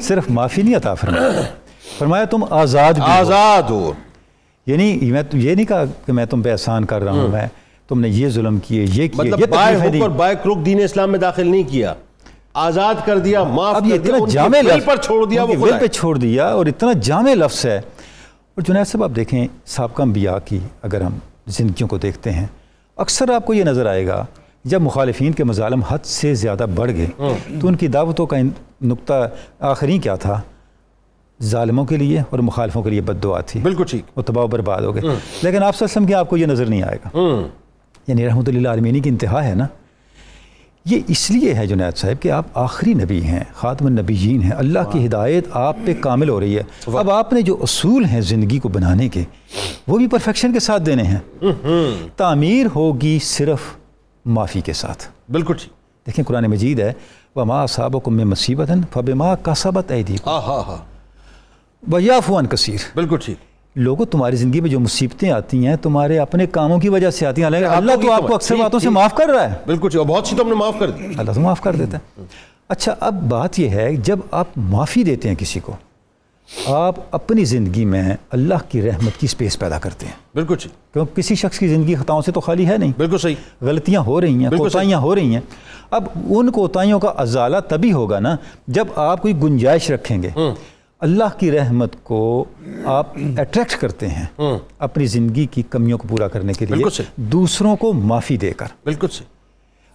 صرف معافی نہیں عطا فرمایا تم آزاد ہو۔ یعنی یہ نہیں کہا کہ میں تم پہ احسان کر رہا ہوں، میں تم نے یہ ظلم کیے، یہ کیے، مطلب بائے حق اور بائے کروک دین اسلام میں داخل نہیں کیا، آزاد کر دیا، معاف کر دیا، ان کے دل پر چھوڑ دیا، وہ دل پہ چھوڑ دیا، اور اتنا جامع لفظ ہے۔ اور جنید صاحب آپ دیکھیں سابقہ انبیاء کی اگر ہم زندگیوں کو دیکھتے ہیں، اکثر آپ کو یہ نظر آئے گا جب مخالفین کے مظالم حد سے زیادہ بڑھ گئے تو ان کی دعوتوں کا نقطہ آخری کیا تھا؟ ظالموں کے لیے اور مخالفوں کے لیے بد دعا تھی، بالکل ٹھیک، وہ تباہ و برباد ہو گئے۔ لیکن آپ صلی اللہ علیہ وسلم کی آپ کو یہ نظر نہیں آئے گا، یعنی رحمۃ اللہ عالمین کی انتہا ہے نا۔ یہ اس لیے ہے جنید صاحب کہ آپ آخری نبی ہیں، خاتم النبیین ہیں، اللہ کی ہدایت آپ پہ کامل ہو رہی ہے۔ اب آپ نے جو اصول ہیں زندگی کو بنانے کے، وہ بھی پرفیکشن کے ساتھ دینے ہیں۔ تعمیر ہوگی صرف معافی کے ساتھ، بالکل ٹھیک۔ دیکھیں قرآن مجید ہے وَمَا أَصَابَكُم مِّن مُّصِيبَةٍ فَبِمَا كَسَبَتْ أَيْدِيكُمْ وَيَعْفُو عَن كَثِيرٍ۔ بالکل ٹھیک۔ لوگوں تمہاری زندگی میں جو مصیبتیں آتی ہیں تمہارے اپنے کاموں کی وجہ سے آتی ہیں، حالانکہ اللہ تو آپ کو اکثر باتوں سے معاف کر رہا ہے، بالکل ٹھیک، اور بہت سی تو ہم نے معاف کر دی، اللہ تو معاف کر دیتا ہے۔ اچھا، اب بات یہ ہے جب آپ معافی دیتے ہیں کسی کو، آپ اپنی زندگی میں اللہ کی رحمت کی سپیس پیدا کرتے ہیں، بالکل ٹھیک، کیونکہ کسی شخص کی زندگی خطاؤں سے تو خالی ہے نہیں، بالکل صحیح، غلطیاں ہو رہی ہیں، کوتاہیاں ہو رہی ہیں۔ اب ان کوتاہیوں کا ازالہ تبھی ہوگا نا جب آپ کوئی گنجائش رکھیں گے۔ اللہ کی رحمت کو آپ اٹریکٹ کرتے ہیں اپنی زندگی کی کمیوں کو پورا کرنے کے لیے دوسروں کو معافی دے کر، بالکل صحیح۔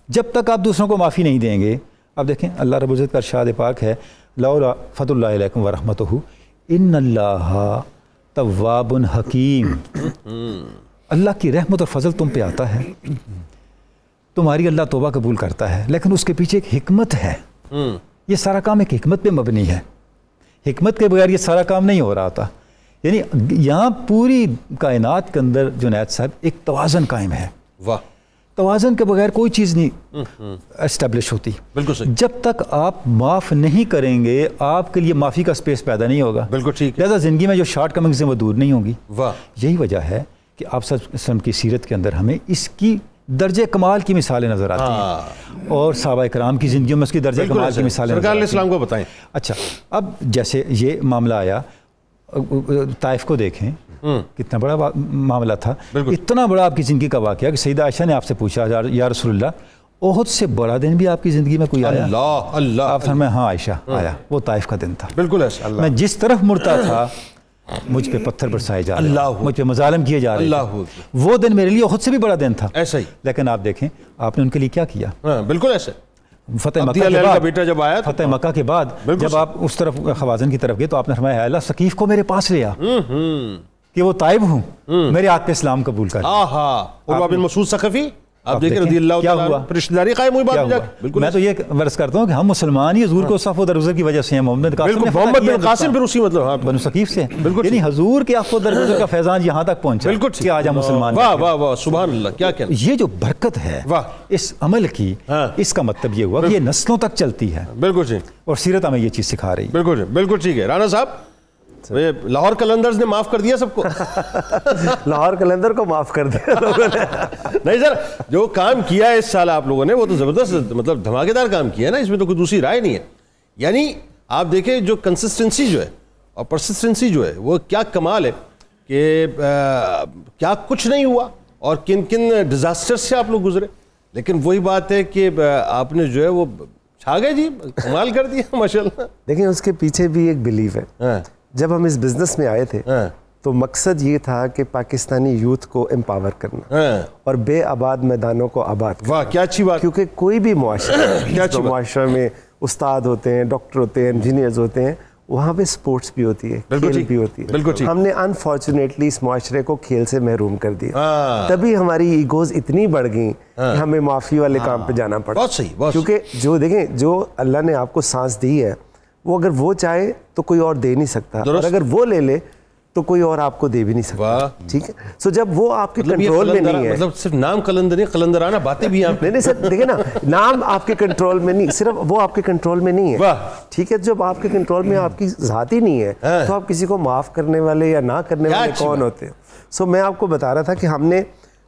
جب تک آپ دوسروں کو معافی نہیں دیں گے، اب دیکھیں اللہ رب العزت کا ارشاد پاک ہے لولا فضل اللہ علیکم ورحمتہ ان اللہ تواب حکیم۔ اللہ کی رحمت اور فضل تم پہ آتا ہے، تمہاری اللہ توبہ قبول کرتا ہے، لیکن اس کے پیچھے ایک حکمت ہے۔ یہ سارا کام ایک حکمت پہ مبنی ہے، حکمت کے بغیر یہ سارا کام نہیں ہو رہا تھا۔ یعنی یہاں پوری کائنات کے اندر جنید صاحب ایک توازن قائم ہے۔ واہ، توازن کے بغیر کوئی چیز نہیں اسٹیبلش ہوتی، بالکل صحیح۔ جب تک آپ معاف نہیں کریں گے آپ کے لیے معافی کا سپیس پیدا نہیں ہوگا، بالکل ٹھیک۔ لہٰذا زندگی میں جو شارٹ کمنگز ہیں وہ دور نہیں ہوں گی۔ واہ، یہی وجہ ہے کہ آپ صلی اللہ علیہ وسلم کی سیرت کے اندر ہمیں اس کی درجہ کمال کی مثالیں نظر آتی ہیں، اور صحابہ کرام کی زندگیوں میں اس کی درجہ کمال کی مثالیں نظر آتی ہیں۔ سرکار علیہ السلام کو بتائیں۔ اچھا، اب جیسے یہ معاملہ آیا، طائف کو دیکھیں کتنا بڑا معاملہ تھا، اتنا بڑا آپ کی زندگی کا واقعہ کہ سیدہ عائشہ نے آپ سے پوچھا یا رسول اللہ احد سے بڑا دن بھی آپ کی زندگی میں کوئی آیا؟ اللہ، آپ فرمائیں ہاں عائشہ آیا، وہ طائف کا دن تھا، بالکل ایسا۔ میں جس طرف مڑتا تھا مجھ پہ پتھر برسائے جا رہے تھے، مجھ پہ مظالم کیے جا رہے تھے، وہ دن میرے لیے خود سے بھی بڑا دن تھا، ایسا ہی۔ لیکن آپ دیکھیں آپ نے ان کے لیے کیا کیا، بالکل ایسے۔ فتح مکہ کے بعد جب آپ اس طرف خوازن کی طرف گئے تو آپ نے فرمایا اللہ ثقیف کو میرے پاس لے آ کہ وہ طائب ہوں، میرے ہاتھ پہ اسلام قبول کر۔ عروہ بن مسعود ثقفی آپ دیکھیں رضی اللہ کیا ہوا، رشتہ داری قائم ہوئی بات میں۔ میں تو یہ ورز کرتا ہوں کہ ہم مسلمان ہی حضور کو صف و درگزر کی وجہ سے ہیں، محمد بن قاسم پھر اسی مطلب بنو ثقیف سے، یعنی حضور کے صف و درگزر کا فیضان یہاں تک پہنچا کہ آج ہم مسلمان۔ واہ واہ واہ، سبحان اللہ، کیا کہنا۔ یہ جو برکت ہے اس عمل کی، اس کا مطلب یہ ہوا کہ یہ نسلوں تک چلتی ہے، بالکل ٹھیک، اور سیرت ہمیں یہ چیز سکھا رہی ہے، بالکل بالکل ٹھیک ہے۔ رانا صاحب لاہور قلندرز نے معاف کر دیا سب کو، لاہور قلندر کو معاف کر دیا لوگوں نے۔ نہیں سر، جو کام کیا ہے اس سال آپ لوگوں نے وہ تو زبردست، مطلب دھماکے دار کام کیا ہے نا، اس میں تو کوئی دوسری رائے نہیں ہے۔ یعنی آپ دیکھیں جو کنسسٹنسی جو ہے اور پرسسٹنسی جو ہے وہ کیا کمال ہے کہ کیا کچھ نہیں ہوا اور کن کن ڈیزاسٹر سے آپ لوگ گزرے، لیکن وہی بات ہے کہ آپ نے جو ہے وہ چھا گئے جی, کمال کر دیا ماشاءاللہ. دیکھیں اس کے پیچھے بھی ایک بلیف ہے. جب ہم اس بزنس میں آئے تھے تو مقصد یہ تھا کہ پاکستانی یوتھ کو امپاور کرنا اور بے آباد میدانوں کو آباد کرنا. واہ کیا اچھی بات. کیونکہ کوئی بھی معاشرے میں استاد ہوتے ہیں, ڈاکٹر ہوتے ہیں, انجینئرز ہوتے ہیں, وہاں پہ سپورٹس بھی ہوتی ہے, کھیل بھی ہوتی ہے. ہم نے انفارچونیٹلی اس معاشرے کو کھیل سے محروم کر دیا. تبھی ہماری ایگوز اتنی بڑھ گئیں کہ ہمیں معافی والے کام پہ جانا پڑا. بہت صحیح. کیونکہ جو دیکھیں جو اللہ نے آپ کو سانس دی ہے وہ اگر وہ چاہے تو کوئی اور دے نہیں سکتا, اور اگر وہ لے لے تو کوئی اور آپ کو دے بھی نہیں سکتا. ٹھیک ہے, سو جب وہ آپ کے کنٹرول میں نہیں ہے, مطلب صرف نام قلندر نہیں, قلندرانہ باتیں بھی آپ نہیں سر دیکھیں نا, نام آپ کے کنٹرول میں نہیں, صرف وہ آپ کے کنٹرول میں نہیں ہے. ٹھیک ہے, جب آپ کے کنٹرول میں آپ کی ذات ہی نہیں ہے تو آپ کسی کو معاف کرنے والے یا نہ کرنے والے کون ہوتے ہیں. سو میں آپ کو بتا رہا تھا کہ ہم نے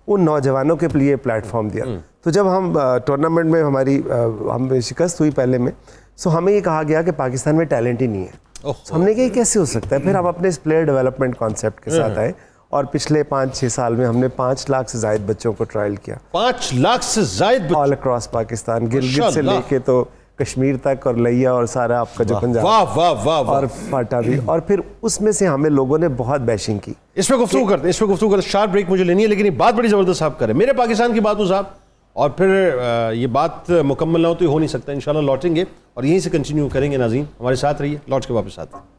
ان نوجوانوں کے لیے پلیٹ فارم دیا. تو جب ہم ٹورنامنٹ میں ہماری ہم شکست ہوئی پہلے میں, سو ہمیں یہ کہا گیا کہ پاکستان میں ٹیلنٹ ہی نہیں ہے. ہم نے کہا یہ کیسے ہو سکتا ہے. پھر ہم اپنے اس پلیئر ڈیولپمنٹ کانسیپٹ کے ساتھ آئے اور پچھلے 5-6 سال میں ہم نے 5 لاکھ سے زائد بچوں کو ٹرائل کیا. 5 لاکھ سے زائد آل اکراس پاکستان, گلگت سے لے کے تو کشمیر تک, اور لیا اور سارا آپ کا جو پنجاب اور فاٹا بھی. اور پھر اس میں سے ہمیں لوگوں نے بہت بیشنگ کی. اس پہ گفتگو کرتے شارٹ بریک مجھے لینی ہے, لیکن یہ بات بڑی زبردست آپ کریں. میرے پاکستان کی بات ہو صاحب, اور پھر یہ بات مکمل نہ ہو تو یہ ہو نہیں سکتا. انشاءاللہ لوٹیں گے اور یہیں سے کنٹینیو کریں گے. ناظرین ہمارے ساتھ رہیے, لوٹ کے واپس آتے ہیں.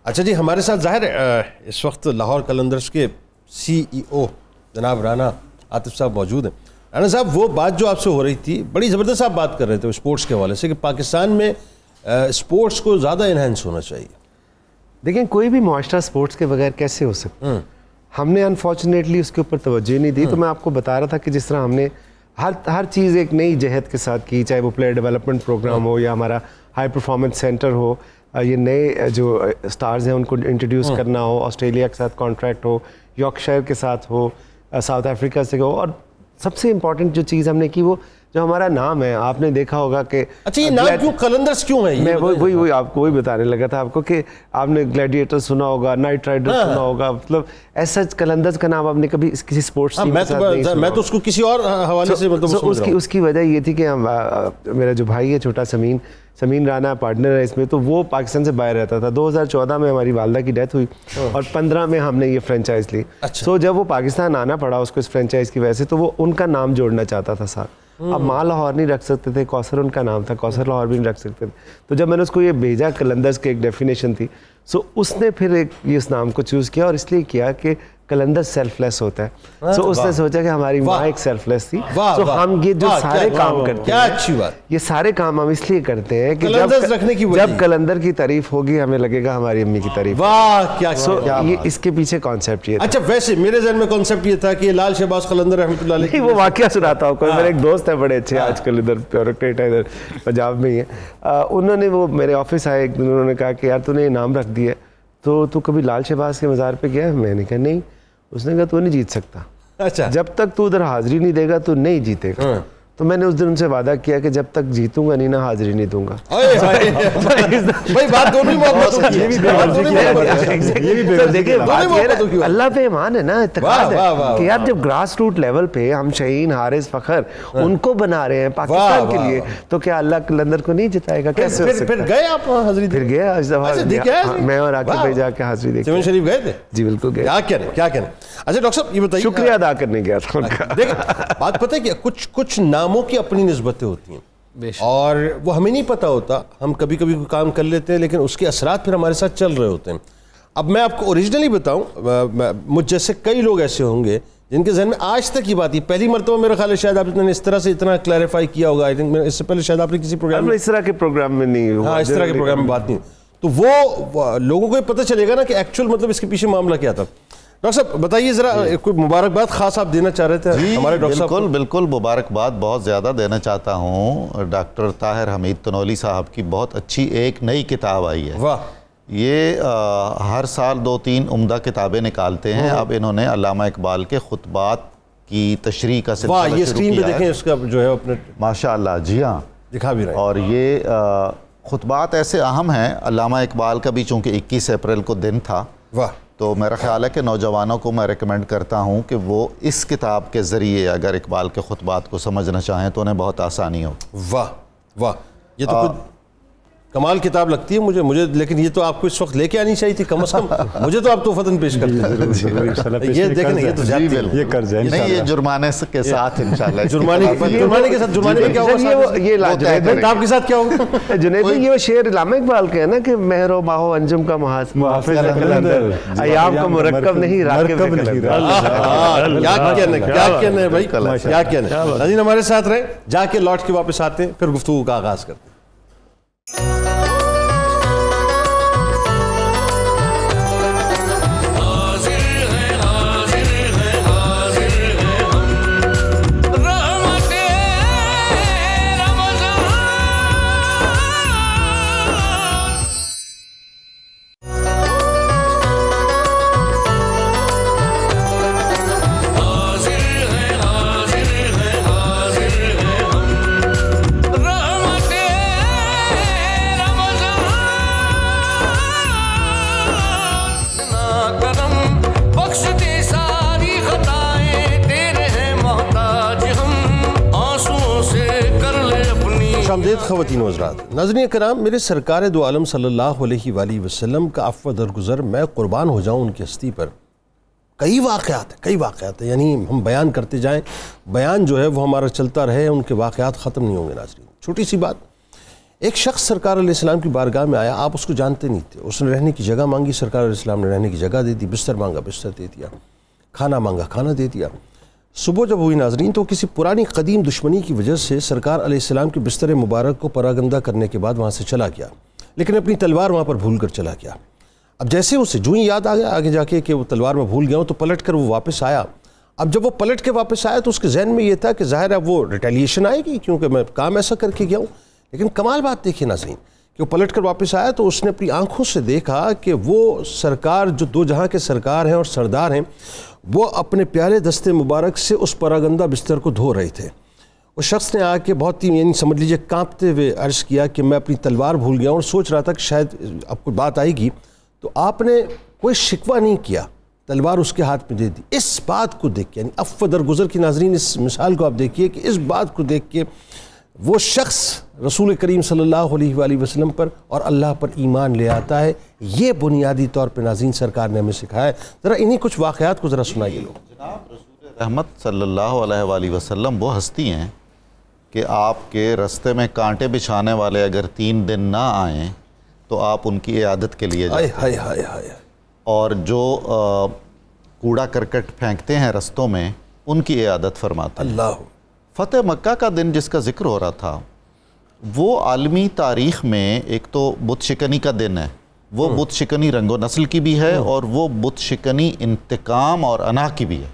اچھا جی, ہمارے ساتھ ظاہر اس وقت لاہور قلندرز کے CEO جناب رانا عاطف صاحب موجود ہیں. رانا صاحب, وہ بات جو آپ سے ہو رہی تھی بڑی زبردست آپ بات کر رہے تھے اسپورٹس کے حوالے سے کہ پاکستان میں اسپورٹس کو زیادہ انہینس ہونا چاہیے. دیکھیں کوئی بھی معاشرہ اسپورٹس کے بغیر کیسے ہو سکتا. ہم نے انفارچونیٹلی اس کے اوپر توجہ نہیں دی. تو میں آپ کو بتا رہا تھا کہ جس طرح ہم نے ہر چیز ایک نئی جہت کے ساتھ کی, چاہے وہ پلیئر ڈیولپمنٹ پروگرام ہو یا ہمارا ہائی پرفارمنس سینٹر ہو, یہ نئے جو سٹارز ہیں ان کو انٹروڈیوس کرنا ہو, آسٹریلیا کے ساتھ کانٹریکٹ ہو, یارکشائر کے ساتھ ہو, ساؤتھ افریقہ سے ہو. اور سب سے امپورٹنٹ جو چیز ہم نے کی وہ جو ہمارا نام ہے. آپ نے دیکھا ہوگا کہ اچھا یہ نام کیوں قلندرز کیوں ہے؟ میں وہی آپ کو وہی بتانے لگا تھا آپ کو کہ آپ نے گلیڈیٹر سنا ہوگا, نائٹ رائڈر سنا ہوگا, مطلب ایسا قلندرز کا نام آپ نے کبھی کسی اسپورٹس ٹیم کے ساتھ نہیں سنا. میں تو اس کو کسی اور حوالے سے مطلب اس کی وجہ یہ تھی کہ میرا جو بھائی ہے چھوٹا سمین رانا پارٹنر ہے اس میں, تو وہ پاکستان سے باہر رہتا تھا. 2014 میں ہماری والدہ کی ڈیتھ ہوئی اور 15 میں ہم نے یہ فرینچائز لی. سو جب وہ پاکستان آنا پڑا اس کو اس فرینچائز کی وجہ سے, تو وہ ان کا نام جوڑنا چاہتا تھا ساتھ. اب ماں لاہور نہیں رکھ سکتے تھے, کوثر ان کا نام تھا, کوثر لاہور بھی نہیں رکھ سکتے تھے. تو جب میں نے اس کو یہ بھیجا, قلندرز کی ایک ڈیفینیشن تھی, سو اس نے پھر یہ اس نام کو چوز کیا, اور اس لیے کیا کہ قلندر سیلف لیس ہوتا ہے. سو اس نے سوچا کہ ہماری ماں ایک سیلف لیس تھی. سو ہم یہ جو سارے کام کرتے ہیں, یہ سارے کام ہم اس لیے کرتے ہیں کہ جب قلندر کی تعریف ہوگی ہمیں لگے گا ہماری امی کی تعریف. سو یہ اس کے پیچھے کانسیپٹ یہ. اچھا ویسے میرے ذہن میں کانسیپٹ یہ تھا کہ لال شہباز قلندر رحمۃ اللہ علیہ, وہ واقعہ سناتا ہوں. میرے ایک دوست ہے بڑے اچھے آج کل ادھر پیورکریٹ ہے, ادھر پنجاب میں ہی ہے. انہوں نے وہ میرے آفس آئے ایک دن, انہوں نے کہا کہ یار تو نے یہ نام رکھ دیا تو کبھی لال شہباز کے مزار پہ گیا؟ میں نے کہا نہیں. اس نے کہا تو نہیں جیت سکتا. اچھا جب تک تو ادھر حاضری نہیں دے گا تو نہیں جیتے گا. تو میں نے اس دن ان سے وعدہ کیا کہ جب تک جیتوں گا نہیں نا حاضری نہیں دوں گا. اللہ پہ ایمان ہے نا, اعتقاد ہے کہ یار جب گراس روٹ لیول پہ ہم شہین حارث فخر ان کو بنا رہے ہیں پاکستان کے لیے, تو کیا اللہ قلندر کو نہیں جتائے گا؟ کیسے ہو سکتا ہے؟ پھر گئے آپ حاضری؟ پھر گیا میں اور عاقب بھائی جا کے حاضری دیکھی. سیون شریف گئے تھے؟ جی بالکل گئے. کیا کہنے. اچھا ڈاکٹر صاحب یہ بتائیے, شکریہ ادا کرنے گیا تھا ان کا. دیکھ بات پتہ ہے کہ کچھ ناموں کی اپنی نسبتیں ہوتی ہیں اور وہ ہمیں نہیں پتہ ہوتا. ہم کبھی کبھی کوئی کام کر لیتے ہیں لیکن اس کے اثرات پھر ہمارے ساتھ چل رہے ہوتے ہیں. اب میں آپ کو اوریجنلی بتاؤں, مجھ جیسے کئی لوگ ایسے ہوں گے جن کے ذہن میں آج تک یہ بات ہی پہلی مرتبہ میرا خیال ہے شاید آپ نے اس طرح سے اتنا کلیریفائی کیا ہوگا. آئی تھنک اس سے پہلے شاید آپ نے کسی پروگرام میں اس طرح کے پروگرام میں نہیں ہوا. ہاں اس طرح کے پروگرام میں بات نہیں, تو وہ لوگوں کو یہ پتہ چلے گا نا کہ ایکچوئل مطلب اس کے پیچھے معاملہ کیا تھا. ڈاکٹر صاحب بتائیے ذرا, کوئی مبارکباد خاص آپ دینا چاہ رہے تھے ہمارے ڈاکٹر صاحب؟ بالکل مبارکباد بہت زیادہ دینا چاہتا ہوں. ڈاکٹر طاہر حمید تنولی صاحب کی بہت اچھی ایک نئی کتاب آئی ہے. واہ. یہ ہر سال 2-3 عمدہ کتابیں نکالتے ہیں. اب انہوں نے علامہ اقبال کے خطبات کی تشریح کا واہ، سلسلہ یہ شروع اسکرین پہ کیا ہے. دیکھیں اس کا جو ہے اپنے ماشاءاللہ، جی ہاں. دکھا بھی رہے ہیں. اور یہ خطبات ایسے اہم ہیں. علامہ اقبال کا بھی چونکہ 21 اپریل کو دن تھا، واہ، تو میرا خیال ہے کہ نوجوانوں کو میں ریکمینڈ کرتا ہوں کہ وہ اس کتاب کے ذریعے اگر اقبال کے خطبات کو سمجھنا چاہیں تو انہیں بہت آسانی ہو. واہ واہ، یہ تو خود کمال کتاب لگتی ہے مجھے، لیکن یہ تو آپ کو اس وقت لے کے آنی چاہیے تھی کم از کم. مجھے تو آپ تحفتاً پیش کرتے ہیں. یہ دیکھیں یہ تو زیادتی ہے. یہ قرض ہے نہیں، یہ جرمانے کے ساتھ انشاءاللہ. جرمانے کے ساتھ جرمانے میں کیا ہوگا؟ یہ کتاب کے ساتھ کیا ہوگا؟ جنید بھائی، یہ وہ شعر علامہ اقبال کا ہے نا کہ مہر و ماہ و انجم کا محافظ قلندر، ایام کا مرکب نہیں راکب قلندر. کیا کہنا ہے بھائی، کیا کہنا ہے. ناظرین ہمارے ساتھ رہیں، جا کے لوٹ کے واپس آتے ہیں، پھر گفتگو کا آغاز کرتے ہیں. آمدید خواتین و حضرات. ناظرین کرام، میرے سرکار دو عالم صلی اللہ علیہ وآلہ وسلم کا عفو درگزر میں قربان ہو جاؤں ان کی ہستی پر. کئی واقعات ہیں، یعنی ہم بیان کرتے جائیں، بیان جو ہے وہ ہمارا چلتا رہے، ان کے واقعات ختم نہیں ہوں گے. ناظرین چھوٹی سی بات، ایک شخص سرکار علیہ السلام کی بارگاہ میں آیا، آپ اس کو جانتے نہیں تھے. اس نے رہنے کی جگہ مانگی، سرکار علیہ السلام نے رہنے کی جگہ دے دی. بستر مانگا، بستر دے دیا. کھانا مانگا، کھانا دے دیا. صبح جب ہوئی ناظرین تو کسی پرانی قدیم دشمنی کی وجہ سے سرکار علیہ السلام کے بستر مبارک کو پراگندہ کرنے کے بعد وہاں سے چلا گیا، لیکن اپنی تلوار وہاں پر بھول کر چلا گیا. اب جیسے اسے جو ہی یاد آ گیا آگے جا کے کہ وہ تلوار میں بھول گیا ہوں، تو پلٹ کر وہ واپس آیا. اب جب وہ پلٹ کے واپس آیا تو اس کے ذہن میں یہ تھا کہ ظاہر ہے وہ ریٹیلیشن آئے گی کیونکہ میں کام ایسا کر کے گیا ہوں. لیکن کمال بات دیکھیے ناظرین کہ وہ پلٹ کر واپس آیا تو اس نے اپنی آنکھوں سے دیکھا کہ وہ سرکار جو دو جہاں کے سرکار ہیں اور سردار ہیں، وہ اپنے پیارے دستے مبارک سے اس پراگندہ بستر کو دھو رہے تھے. اس شخص نے آ کے بہت ہی یعنی سمجھ لیجئے کانپتے ہوئے عرض کیا کہ میں اپنی تلوار بھول گیا ہوں اور سوچ رہا تھا کہ شاید اب کوئی بات آئے گی. تو آپ نے کوئی شکوہ نہیں کیا، تلوار اس کے ہاتھ میں دے دی. اس بات کو دیکھ کے، یعنی عفو درگزر کی ناظرین اس مثال کو آپ دیکھیے کہ اس بات کو دیکھ کے وہ شخص رسول کریم صلی اللہ علیہ وآلہ وسلم پر اور اللہ پر ایمان لے آتا ہے. یہ بنیادی طور پہ ناظرین سرکار نے ہمیں سکھایا ہے. ذرا انہی کچھ واقعات کو ذرا سنائیے لوگ. جناب رسول رحمت صلی اللہ علیہ وآلہ وسلم وہ ہستی ہیں کہ آپ کے رستے میں کانٹے بچھانے والے اگر 3 دن نہ آئیں تو آپ ان کی عیادت کے لیے جاتے ہیں، اور جو کوڑا کرکٹ پھینکتے ہیں رستوں میں ان کی عیادت فرماتے ہیں. اللہ فتح مکہ کا دن جس کا ذکر ہو رہا تھا، وہ عالمی تاریخ میں ایک تو بت شکنی کا دن ہے. وہ بت شکنی رنگ و نسل کی بھی ہے اور وہ بت شکنی انتقام اور انا کی بھی ہے.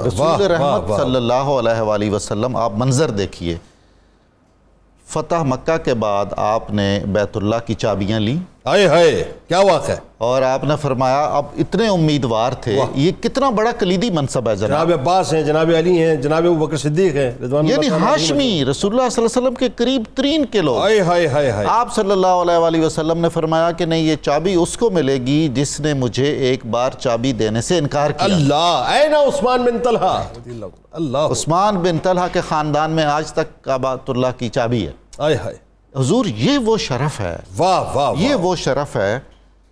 رسول رحمت صلی اللہ علیہ وآلہ وسلم، آپ منظر دیکھیے، فتح مکہ کے بعد آپ نے بیت اللہ کی چابیاں لی. کیا واقع ہے؟ اور آپ نے فرمایا اب اتنے امیدوار تھے، یہ کتنا بڑا کلیدی منصب ہے جناب عباس ہیں، جناب علی ہیں، جناب ابوبکر صدیق ہیں، یعنی ہاشمی رسول اللہ صلی اللہ علیہ وسلم کے قریب ترین کے لوگ. آپ صلی اللہ علیہ وآلہ وسلم نے فرمایا کہ نہیں، یہ چابی اس کو ملے گی جس نے مجھے ایک بار چابی دینے سے انکار کیا. اللہ، اے نا عثمان بن طلحہ. اللہ، عثمان بن طلحہ کے خاندان میں آج تک کعبۃ اللہ کی چابی ہے. حضور یہ وہ شرف ہے، یہ وہ شرف ہے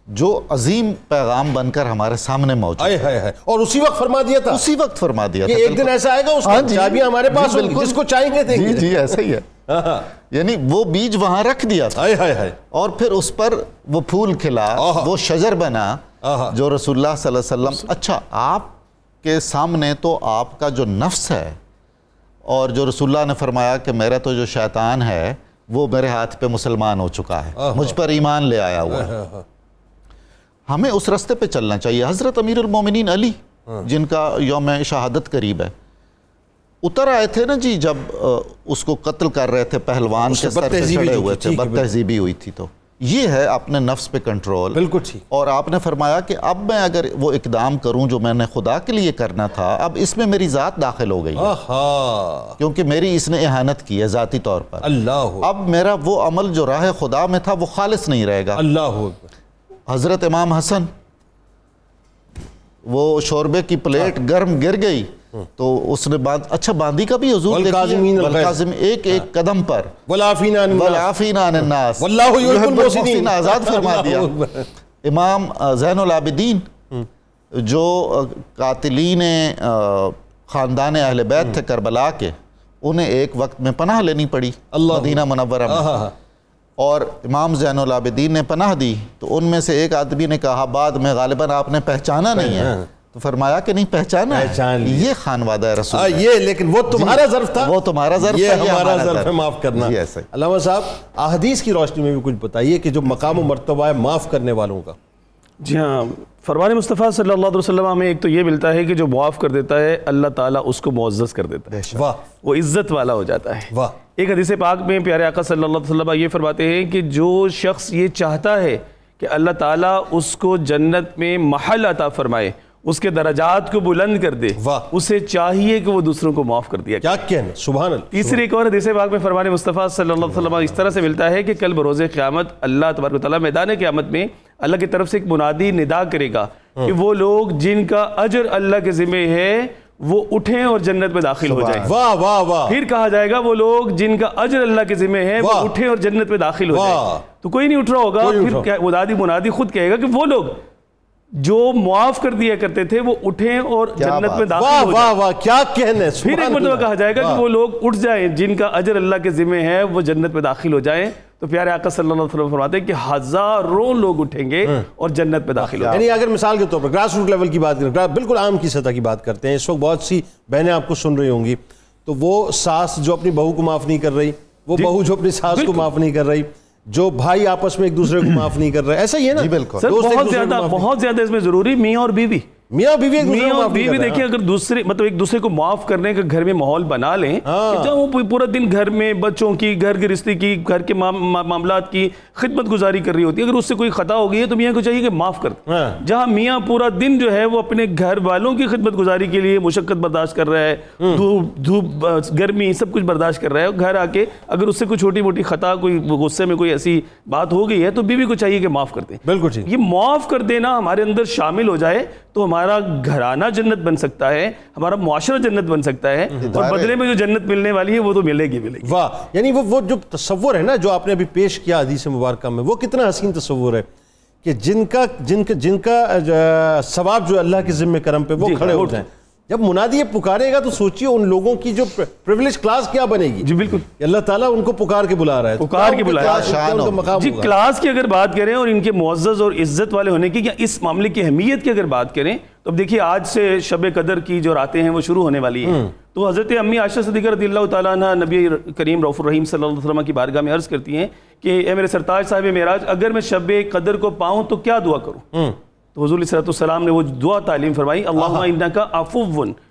جو عظیم پیغام بن کر ہمارے سامنے موجود ہے. اور اسی وقت فرما دیا تھا، کہ ایک دن ایسا آئے گا اس کی چابیاں ہمارے پاس ہوں گی، جس کو چاہیں گے دیں گے. جی ایسا ہی ہے. یعنی وہ بیج وہاں رکھ دیا تھا اور پھر اس پر وہ پھول کھلا، وہ شجر بنا جو رسول اللہ صلی اللہ علیہ وسلم. اچھا، آپ کے سامنے تو آپ کا جو نفس ہے اور جو رسول اللہ نے فرمایا کہ میرا تو جو شیطان ہے وہ میرے ہاتھ پہ مسلمان ہو چکا ہے، مجھ پر ایمان لے آیا ہوا ہے. ہمیں اس رستے پہ چلنا چاہیے. حضرت امیر المومنین علی جن کا یوم شہادت قریب ہے، اتر آئے تھے نا جی، جب اس کو قتل کر رہے تھے، پہلوان کے سر پہ چڑھے ہوئے تھے، بد تہذیبی ہوئی تھی. تو یہ ہے اپنے نفس پہ کنٹرول. بالکل ٹھیک. اور آپ نے فرمایا کہ اب میں اگر وہ اقدام کروں جو میں نے خدا کے لیے کرنا تھا, اب اس میں میری ذات داخل ہو گئی ہے, کیونکہ میری اس نے اہانت کی ہے ذاتی طور پر. اللہ. اب میرا وہ عمل جو راہ خدا میں تھا وہ خالص نہیں رہے گا. اللہ. حضرت امام حسن, وہ شوربے کی پلیٹ گرم گر گئی تو اس نے اچھا باندھی کا بھی حضور دیکھئے, ایک ایک قدم پر والعافین عن الناس, واللہ یحب المحسنین, آزاد فرما دیا. امام زین العابدین جو قاتلین خاندان اہل بیت تھے کربلا کے, انہیں ایک وقت میں پناہ لینی پڑی مدینہ منورہ میں, اور امام زین العابدین نے پناہ دی. تو ان میں سے ایک آدمی نے کہا بعد میں غالباً آپ نے پہچانا نہیں ہے, تو فرمایا کہ نہیں پہچانا ہے, یہ خانوادہ رسول ہے. یہ لیکن وہ تمہارا ظرف تھا, وہ تمہارا ظرف یہ ہے, ہمارا ظرف ہے معاف کرنا. علامہ صاحب احادیث کی روشنی میں بھی کچھ بتائیے کہ جو مقام و مرتبہ ہے معاف کرنے والوں کا. جی ہاں, فرمان مصطفیٰ صلی اللہ علیہ وسلم ہمیں ایک تو یہ ملتا ہے کہ جو معاف کر دیتا ہے اللہ تعالیٰ اس کو معزز کر دیتا ہے, وہ عزت والا ہو جاتا ہے. ایک حدیث پاک میں پیارے آقا صلی اللہ علیہ وسلم یہ فرماتے ہیں کہ جو شخص یہ چاہتا ہے کہ اللہ تعالیٰ اس کو جنت میں محل عطا فرمائے, اس کے درجات کو بلند کر دے, اسے چاہیے کہ وہ دوسروں کو معاف کر دیا. کیا کہنا, سبحان اللہ. تیسری ایک اور حدیث پاک میں فرمان مصطفیٰ صلی اللہ علیہ وسلم اس طرح سے ملتا ہے کہ کل بروز قیامت اللہ تبارک و تعالیٰ میدان قیامت میں اللہ کی طرف سے ایک منادی ندا کرے گا کہ وہ لوگ جن کا اجر اللہ کے ذمہ ہے وہ اٹھیں اور جنت میں داخل ہو جائیں. واہ واہ واہ. پھر کہا جائے گا وہ لوگ جن کا اجر اللہ کے ذمہ ہے وہ اٹھیں اور جنت میں داخل ہو جائیں. تو کوئی نہیں اٹھ رہا ہوگا, پھر منادی خود کہے گا کہ وہ لوگ جو معاف کر دیا کرتے تھے وہ اٹھیں اور جنت میں داخل ہو جائیں. واہ کیا کہنے. پھر ایک مرتبہ کہا جائے گا کہ وہ لوگ اٹھ جائیں جن کا اجر اللہ کے ذمہ ہے وہ جنت میں داخل ہو جائیں. تو پیارے آقا صلی اللہ علیہ وسلم فرماتے ہیں کہ ہزاروں لوگ اٹھیں گے اور جنت میں داخل ہو جائیں. یعنی اگر مثال کے طور پر گراس روٹ لیول کی بات کریں, بالکل عام کی سطح کی بات کرتے ہیں, اس وقت بہت سی بہنیں آپ کو سن رہی ہوں گی, تو وہ ساس جو اپنی بہو کو معاف نہیں کر رہی, وہ بہو جو اپنی ساس کو معاف نہیں کر رہی, جو بھائی آپس میں ایک دوسرے کو معاف نہیں کر رہے, ایسا ہی ہے نا. جی بالکل. سر بہت زیادہ اس میں ضروری میاں اور بیوی, میاں بیوی دیکھیں اگر دوسرے مطلب ایک دوسرے کو معاف کرنے کا گھر میں ماحول بنا لیں, وہ پورا دن گھر میں بچوں کی, گھر گرستی کی, گھر کے معاملات کی خدمت گزاری کر رہی ہوتی ہے, اگر اس سے کوئی خطا ہو گئی ہے تو میاں کو چاہیے کہ معاف کر دیں. جہاں میاں پورا دن جو ہے وہ اپنے گھر والوں کی خدمت گزاری کے لیے مشقت برداشت کر رہا ہے, دھوپ گرمی سب کچھ برداشت کر رہا ہے, گھر آ کے اگر اس سے کوئی چھوٹی موٹی خطا, کوئی غصے میں کوئی ایسی بات ہو گئی ہے تو بیوی کو چاہیے کہ معاف کر دیں. بالکل یہ معاف کر دینا ہمارے اندر شامل ہو جائے تو ہمارا گھرانہ جنت بن سکتا ہے, ہمارا معاشرہ جنت بن سکتا ہے, اور بدلے میں جو جنت ملنے والی ہے وہ تو ملے گی. واہ. یعنی وہ جو تصور ہے نا جو آپ نے ابھی پیش کیا حدیث مبارکہ میں, وہ کتنا حسین تصور ہے کہ جن کا ثواب جو اللہ کے ذمہ کرم پہ وہ کھڑے ہو جائیں. جب منادی پکارے گا تو سوچئے ان لوگوں کی جو پریویلیج کلاس کیا بنے گی. جی بالکل. اللہ تعالیٰ ان کو پکار کے بلا رہا ہے, پکار کے بلا رہا ہے. جی کلاس کی اگر بات کریں اور ان کے معزز اور عزت والے ہونے کی, یا اس معاملے کی اہمیت کی اگر بات کریں, تو اب دیکھیے آج سے شب قدر کی جو راتیں ہیں وہ شروع ہونے والی ہیں. تو حضرت امی عائشہ صدیقہ رضی اللہ تعالیٰ عنہ نبی کریم رؤوف الرحیم صلی اللہ علیہ وسلم کی بارگاہ میں عرض کرتی ہیں کہ اے میرے سرتاج صاحب معراج, اگر میں شب قدر کو پاؤں تو کیا دعا کروں؟ تو حضور علیہ السلام نے وہ دعا تعلیم فرمائی, اللہم انکا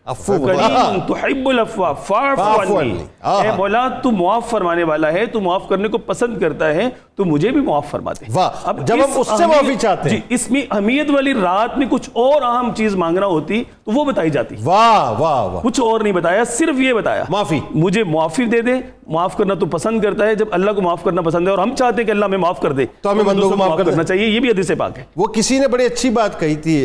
عفو کریم تحب العفو فاعف عنی. اے مولا تو معاف فرمانے والا ہے, تو معاف کرنے کو پسند کرتا ہے, تو مجھے بھی معاف فرما دے. اب جب ہم اس سے معافی چاہتے ہیں, اس میں اہمیت والی رات میں کچھ اور اہم چیز مانگنا ہوتی تو وہ بتائی جاتی. واہ واہ واہ. کچھ اور نہیں بتایا, صرف یہ بتایا معافی, مجھے معافی دے دے. معاف کرنا تو پسند کرتا ہے, جب اللہ کو معاف کرنا پسند ہے اور ہم چاہتے ہیں کہ اللہ ہمیں معاف کر دے تو ہمیں بندوں کو معاف کرنا چاہیے. یہ بھی حدیث پاک ہے. وہ کسی نے بڑی اچھی بات کہی تھی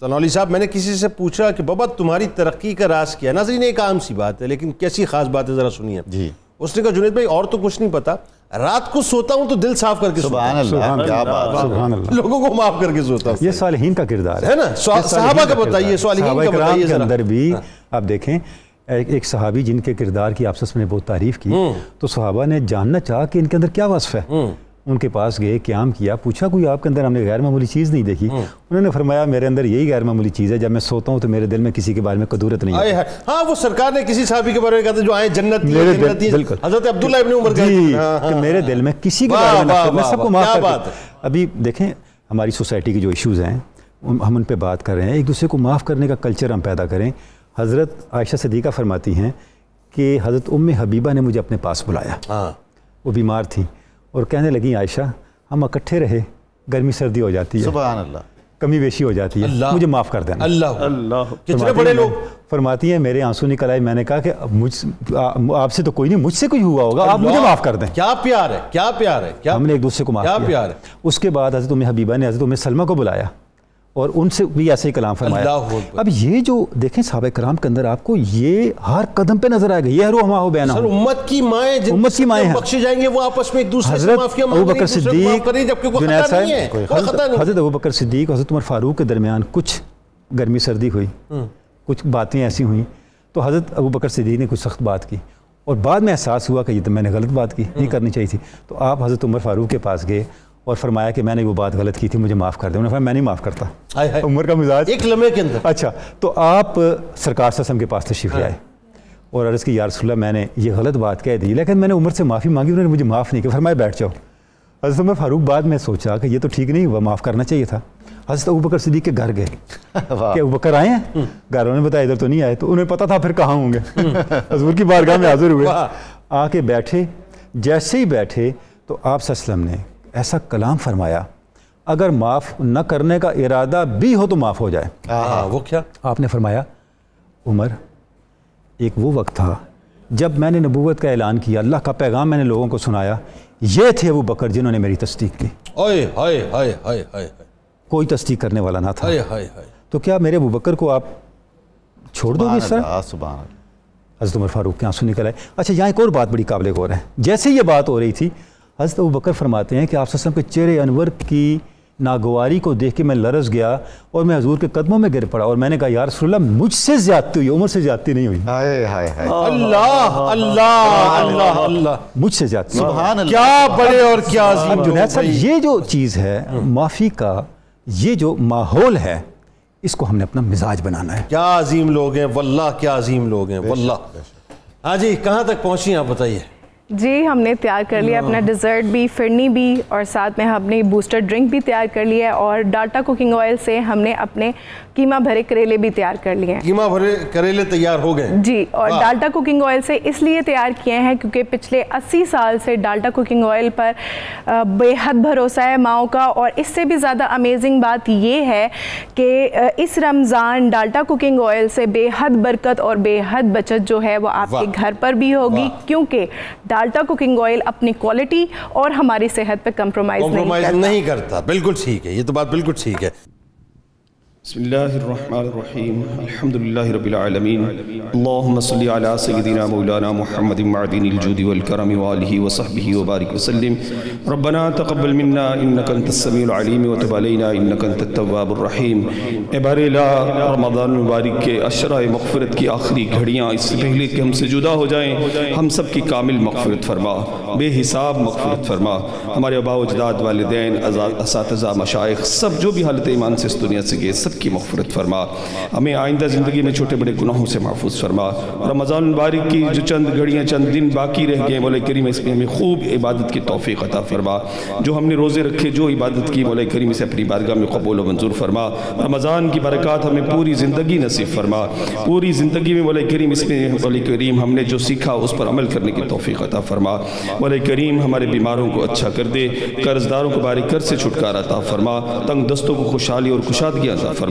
تنولی صاحب, میں نے کسی سے پوچھا کہ بابا تمہاری ترقی کا راز کیا؟ ناظرین ایک عام سی بات ہے لیکن کیسی خاص بات ہے ذرا سنیے. جی. اس نے کہا جنید بھائی اور تو کچھ نہیں پتا, رات کو سوتا ہوں تو دل صاف کر کے سوتا ہوں. سبحان اللہ, کیا بات, سبحان اللہ. لوگوں کو معاف کر کے سوتا ہوں. یہ صالحین کا کردار ہے نا. صحابہ کا بتائیے, صالحین کا بتائیے. کے اندر بھی آپ دیکھیں ایک صحابی جن کے کردار کی آپس میں بہت تعریف کی, تو صحابہ نے جاننا چاہا کہ ان کے اندر کیا وصف ہے. ان کے پاس گئے, قیام کیا, پوچھا کوئی آپ کے اندر ہم نے غیر معمولی چیز نہیں دیکھی. انہوں نے فرمایا میرے اندر یہی غیر معمولی چیز ہے, جب میں سوتا ہوں تو میرے دل میں کسی کے بارے میں کدورت نہیں ہے. ہاں وہ سرکار نے کسی صحابی کے بارے میں کہا تھا جو آئے جنت بالکل, حضرت عبداللہ ابن عمر کہ میرے دل میں کسی کے بارے میں میں سب کو معاف کر. ابھی دیکھیں ہماری سوسائٹی کے جو ایشوز ہیں ہم ان پہ بات کر رہے ہیں, ایک دوسرے کو معاف کرنے کا کلچر ہم پیدا کریں. حضرت عائشہ صدیقہ فرماتی ہیں کہ حضرت ام حبیبہ نے مجھے اپنے پاس بلایا, وہ بیمار تھیں, اور کہنے لگیں عائشہ ہم اکٹھے رہے, گرمی سردی ہو جاتی ہے, سبحان اللہ, کمی بیشی ہو جاتی ہے, مجھے معاف کر دینا. اللہ کتنے بڑے لوگ. فرماتی ہیں میرے آنسو نکل آئے, میں نے کہا کہ آپ سے تو کوئی نہیں, مجھ سے کوئی ہوا ہوگا, آپ مجھے معاف کر دیں. کیا پیار ہے, کیا پیار ہے, ہم نے ایک دوسرے کو معاف کیا. اس کے بعد حضرت ام حبیبہ نے حضرت ام سلمہ کو بلایا اور ان سے بھی ایسے ہی کلام فرمایا. اب یہ جو دیکھیں صحابہ کرام کے اندر آپ کو یہ ہر قدم پہ نظر آئے گا, یہ روح ہما بیان سر امت کی مائیں, امت کی مائیں ہیں, بخشے جائیں گے وہ آپس میں ایک دوسرے سے معافیاں ابو بکر صدیق, جنید صاحب, حضرت ابو بکر صدیق اور حضرت عمر فاروق کے درمیان کچھ گرمی سردی ہوئی, کچھ باتیں ایسی ہوئیں تو حضرت ابو بکر صدیق نے کچھ سخت بات کی اور بعد میں احساس ہوا کہ یہ تو میں نے غلط بات کی, نہیں کرنی چاہیے تھی. تو آپ حضرت عمر فاروق کے پاس گئے اور فرمایا کہ میں نے وہ بات غلط کی تھی, مجھے معاف کر دیں. انہوں نے فرمایا میں نہیں معاف کرتا. عمر کا مزاج ایک لمحے کے اندر. اچھا, تو آپ سرکار صلی اللہ علیہ وسلم کے پاس تشریف لے آئے اور عرض کی یا رسول اللہ میں نے یہ غلط بات کہہ دی, لیکن میں نے عمر سے معافی مانگی, انہوں نے مجھے معاف نہیں کیا. فرمایا بیٹھ جاؤ. حضرت عمر فاروق بعد میں سوچا کہ یہ تو ٹھیک نہیں ہوا, معاف کرنا چاہیے تھا. حضرت ابو بکر صدیق کے گھر گئے کہ ابو بکر آئے ہیں, گھر والوں نے بتایا ادھر تو نہیں آئے, تو انہیں پتا تھا پھر کہاں ہوں گے. حضور کی بارگاہ میں حاضر ہوئے, آ کے بیٹھے. جیسے ہی بیٹھے تو آپ صلی اللہ علیہ وسلم نے ایسا کلام فرمایا, اگر معاف نہ کرنے کا ارادہ بھی ہو تو معاف ہو جائے. وہ کیا آپ نے فرمایا عمر ایک وہ وقت تھا جب میں نے نبوت کا اعلان کیا, اللہ کا پیغام میں نے لوگوں کو سنایا, یہ تھے ابو بکر جنہوں نے میری تصدیق کی. کوئی تصدیق کرنے والا نہ تھا. تو کیا میرے ابو بکر کو آپ چھوڑ دو گے اس طرح؟ حضرت عمر فاروق کے آنسو نکل آئے. اچھا یہاں ایک اور بات بڑی قابل غور ہے. جیسے یہ بات ہو رہی تھی حضرت ابو بکر فرماتے ہیں کہ آپ صلی اللہ علیہ وسلم کے چہرے انور کی ناگواری کو دیکھ کے میں لرز گیا اور میں حضور کے قدموں میں گر پڑا اور میں نے کہا یا رسول اللہ مجھ سے زیادتی ہوئی, عمر سے زیادتی نہیں ہوئی. اللہ اللہ اللہ اللہ, مجھ سے زیادتی. سبحان اللہ, کیا بڑے اور کیا عظیم. جنید صاحب یہ جو چیز ہے معافی کا, یہ جو ماحول ہے, اس کو ہم نے اپنا مزاج بنانا ہے. کیا عظیم لوگ ہیں واللہ, کیا عظیم لوگ ہیں واللہ. ہاں جی, کہاں تک پہنچی آپ بتائیے. جی ہم نے تیار کر لیا اپنا ڈیزرٹ بھی, فرنی بھی, اور ساتھ میں ہم نے بوسٹر ڈرنک بھی تیار کر لیا ہے, اور ڈالٹا کوکنگ آئل سے ہم نے اپنے قیمہ بھرے کریلے بھی تیار کر لیے ہیں. قیمہ بھرے کریلے تیار ہو گئے جی, اور ڈالٹا کوکنگ آئل سے اس لیے تیار کیے ہیں کیونکہ پچھلے 80 سال سے ڈالٹا کوکنگ آئل پر بے حد بھروسہ ہے ماؤں کا. اور اس سے بھی زیادہ امیزنگ بات یہ ہے کہ اس رمضان ڈالٹا کوکنگ آئل سے بے حد برکت اور بے حد بچت جو ہے وہ آپ کے گھر پر بھی ہوگی, کیونکہ ڈالٹا کوکنگ آئل اپنی کوالٹی اور ہماری صحت پہ کمپرومائز نہیں کرتا. بالکل ٹھیک ہے, یہ تو بات بالکل ٹھیک ہے. بسم اللہ الرحمن الرحیم, الحمدللہ رب العالمین, اللہم صلی علی سیدنا مولانا محمد معدن الجود والکرم وآلہ وصحبہ وبارک وسلم. ربنا تقبل منا انکا انت السمیع العلیم وتب علینا انکا انت التواب الرحیم. بار الہ رمضان مبارک کے عشرہ مغفرت کی آخری گھڑیاں, اس سے پہلے کہ ہم سے جدا ہو جائیں, ہم سب کی کامل مغفرت فرما, بے حساب مغفرت فرما. ہمارے آباء و اجداد, والدین, اساتذہ, مشائخ, سب جو بھی حالت ایمان سے اس دنیا سے گئے, سب کی مغفرت فرما. ہمیں آئندہ زندگی میں چھوٹے بڑے گناہوں سے محفوظ فرما. رمضان مبارک کی جو چند گھڑیاں, چند دن باقی رہ گئے, مولا کریم اس میں ہمیں خوب عبادت کی توفیق عطا فرما. جو ہم نے روزے رکھے, جو عبادت کی, مولا کریم اسے اپنی بارگاہ میں قبول و منظور فرما. رمضان کی برکات ہمیں پوری زندگی نصیب فرما. پوری زندگی میں مولا کریم اس میں مولا کریم ہم نے جو سیکھا اس پر عمل کرنے کی توفیق عطا فرما. مولا کریم ہمارے بیماروں کو اچھا کر دے, قرض داروں کو باری قرض سے چھٹکارا عطا فرما, تنگ دستوں کو خوشحالی اور کشادگی عطا فرما.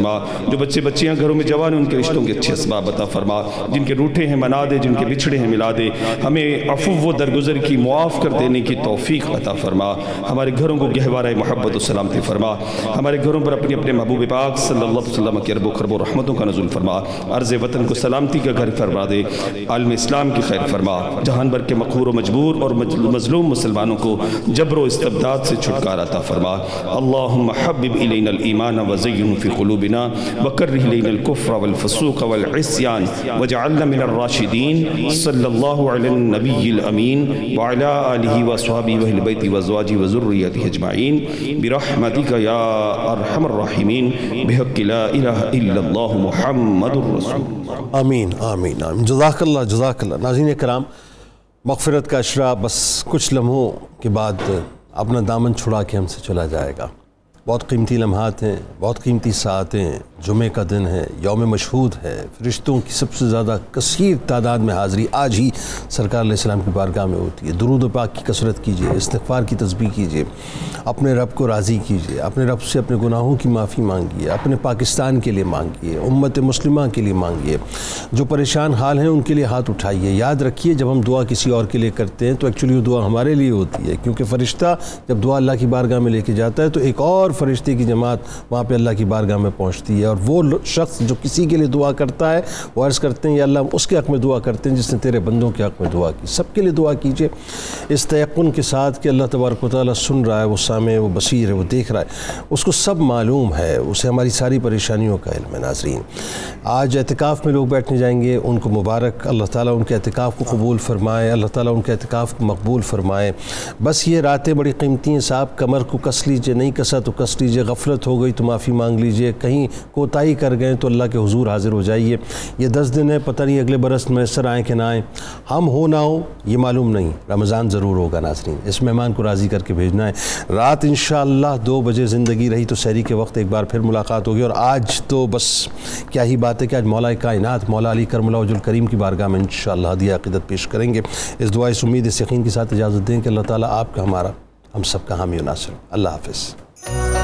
جو بچے بچیاں گھروں میں جوان ہیں ان کے رشتوں کے اچھے اسباب عطا فرما. جن کے روٹھے ہیں منا دے, جن کے بچھڑے ہیں ملا دے. ہمیں عفو و درگزر کی, معاف کر دینے کی توفیق عطا فرما. ہمارے گھروں کو گہوارہ محبت و سلامتی فرما. ہمارے گھروں پر اپنے اپنے محبوب پاک صلی اللہ علیہ وسلم کی ارب و کرب و رحمتوں کا نزول فرما. عرض وطن کو سلامتی کا گھر فرما دے. عالم اسلام کی خیر فرما. جہان بھر کے مقہور و مجبور اور مظلوم مسلمانوں کو جبر و استبداد سے چھٹکارا عطا فرما. اللہم حبب الینا الایمان وزینہ فی قلوبنا وکرہ الینا الکفر والفسوق والعصیان وجعلنا من الراشدین. صلی اللہ علی النبی الامین وعلی آلہ واصحابہ واہل بیتہ وازواجہ وذریتہ اجمعین برحمتک یا ارحم الراحمین بحق لا الہ الا اللہ محمد الرسول. آمین آمین آمین. جزاک اللہ جزاک اللہ. ناظرین کرام, مغفرت کا عشرہ بس کچھ لمحوں کے بعد اپنا دامن چھڑا کے ہم سے چلا جائے گا. بہت قیمتی لمحات ہیں، بہت قیمتی ساعتیں، جمعے کا دن ہے، یوم مشہود ہے، فرشتوں کی سب سے زیادہ کثیر تعداد میں حاضری آج ہی سرکار علیہ السلام کی بارگاہ میں ہوتی ہے۔ درود و پاک کی کثرت کیجئے، استغفار کی تسبیح کیجئے، اپنے رب کو راضی کیجئے، اپنے رب سے اپنے گناہوں کی معافی مانگیے، اپنے پاکستان کے لیے مانگیے، امت مسلمہ کے لیے مانگیے، جو پریشان حال ہیں ان کے لیے ہاتھ اٹھائیے۔ یاد رکھیے جب ہم دعا کسی اور کے لیے کرتے ہیں تو ایکچولی وہ دعا ہمارے لیے ہوتی ہے، کیونکہ فرشتہ جب دعا اللہ کی بارگاہ میں لے کے جاتا ہے تو ایک اور فرشتے کی جماعت وہاں پہ اللہ کی بارگاہ میں پہنچتی ہے، اور وہ شخص جو کسی کے لیے دعا کرتا ہے وہ عرض کرتے ہیں یا اللہ اس کے حق میں دعا کرتے ہیں جس نے تیرے بندوں کے حق میں دعا کی۔ سب کے لیے دعا کیجئے اس تیقن کے ساتھ کہ اللہ تبارک و تعالیٰ سن رہا ہے، وہ سامع، وہ بصیر ہے، وہ دیکھ رہا ہے، اس کو سب معلوم ہے، اسے ہماری ساری پریشانیوں کا علم ہے۔ ناظرین، آج اعتکاف میں لوگ بیٹھنے جائیں گے، ان کو مبارک، اللہ تعالیٰ ان کے اعتکاف کو قبول فرمائے، اللہ تعالیٰ ان کے اعتکاف کو مقبول فرمائے۔ بس یہ راتیں بڑی قیمتی ہیں صاحب، کمر کو کس لیجئے، نہیں کسا تو کس لیجئے، غفلت ہو گئی تو معافی مانگ لیجئے، کہیں کوتاہی کر گئے تو اللہ کے حضور حاضر ہو جائیے۔ یہ 10 دن ہے، پتہ نہیں اگلے برس میسر آئیں کہ نہ آئیں، ہم ہو نہ ہو یہ معلوم نہیں، رمضان ضرور ہوگا۔ ناظرین، اس مہمان کو راضی کر کے بھیجنا ہے۔ رات انشاءاللہ 2 بجے زندگی رہی تو سحری کے وقت ایک بار پھر ملاقات ہوگی، اور آج تو بس کیا ہی بات ہے کہ آج مولا کائنات مولا علی کرم اللہ وجہ الکریم کی بارگاہ میں انشاءاللہ ہدیہ عقیدت پیش کریں گے۔ اس دعا اس امید اس یقین کے ساتھ اجازت دیں کہ اللہ تعالیٰ آپ کا، ہمارا، ہم سب کا حامی و ناصر۔ اللہ حافظ۔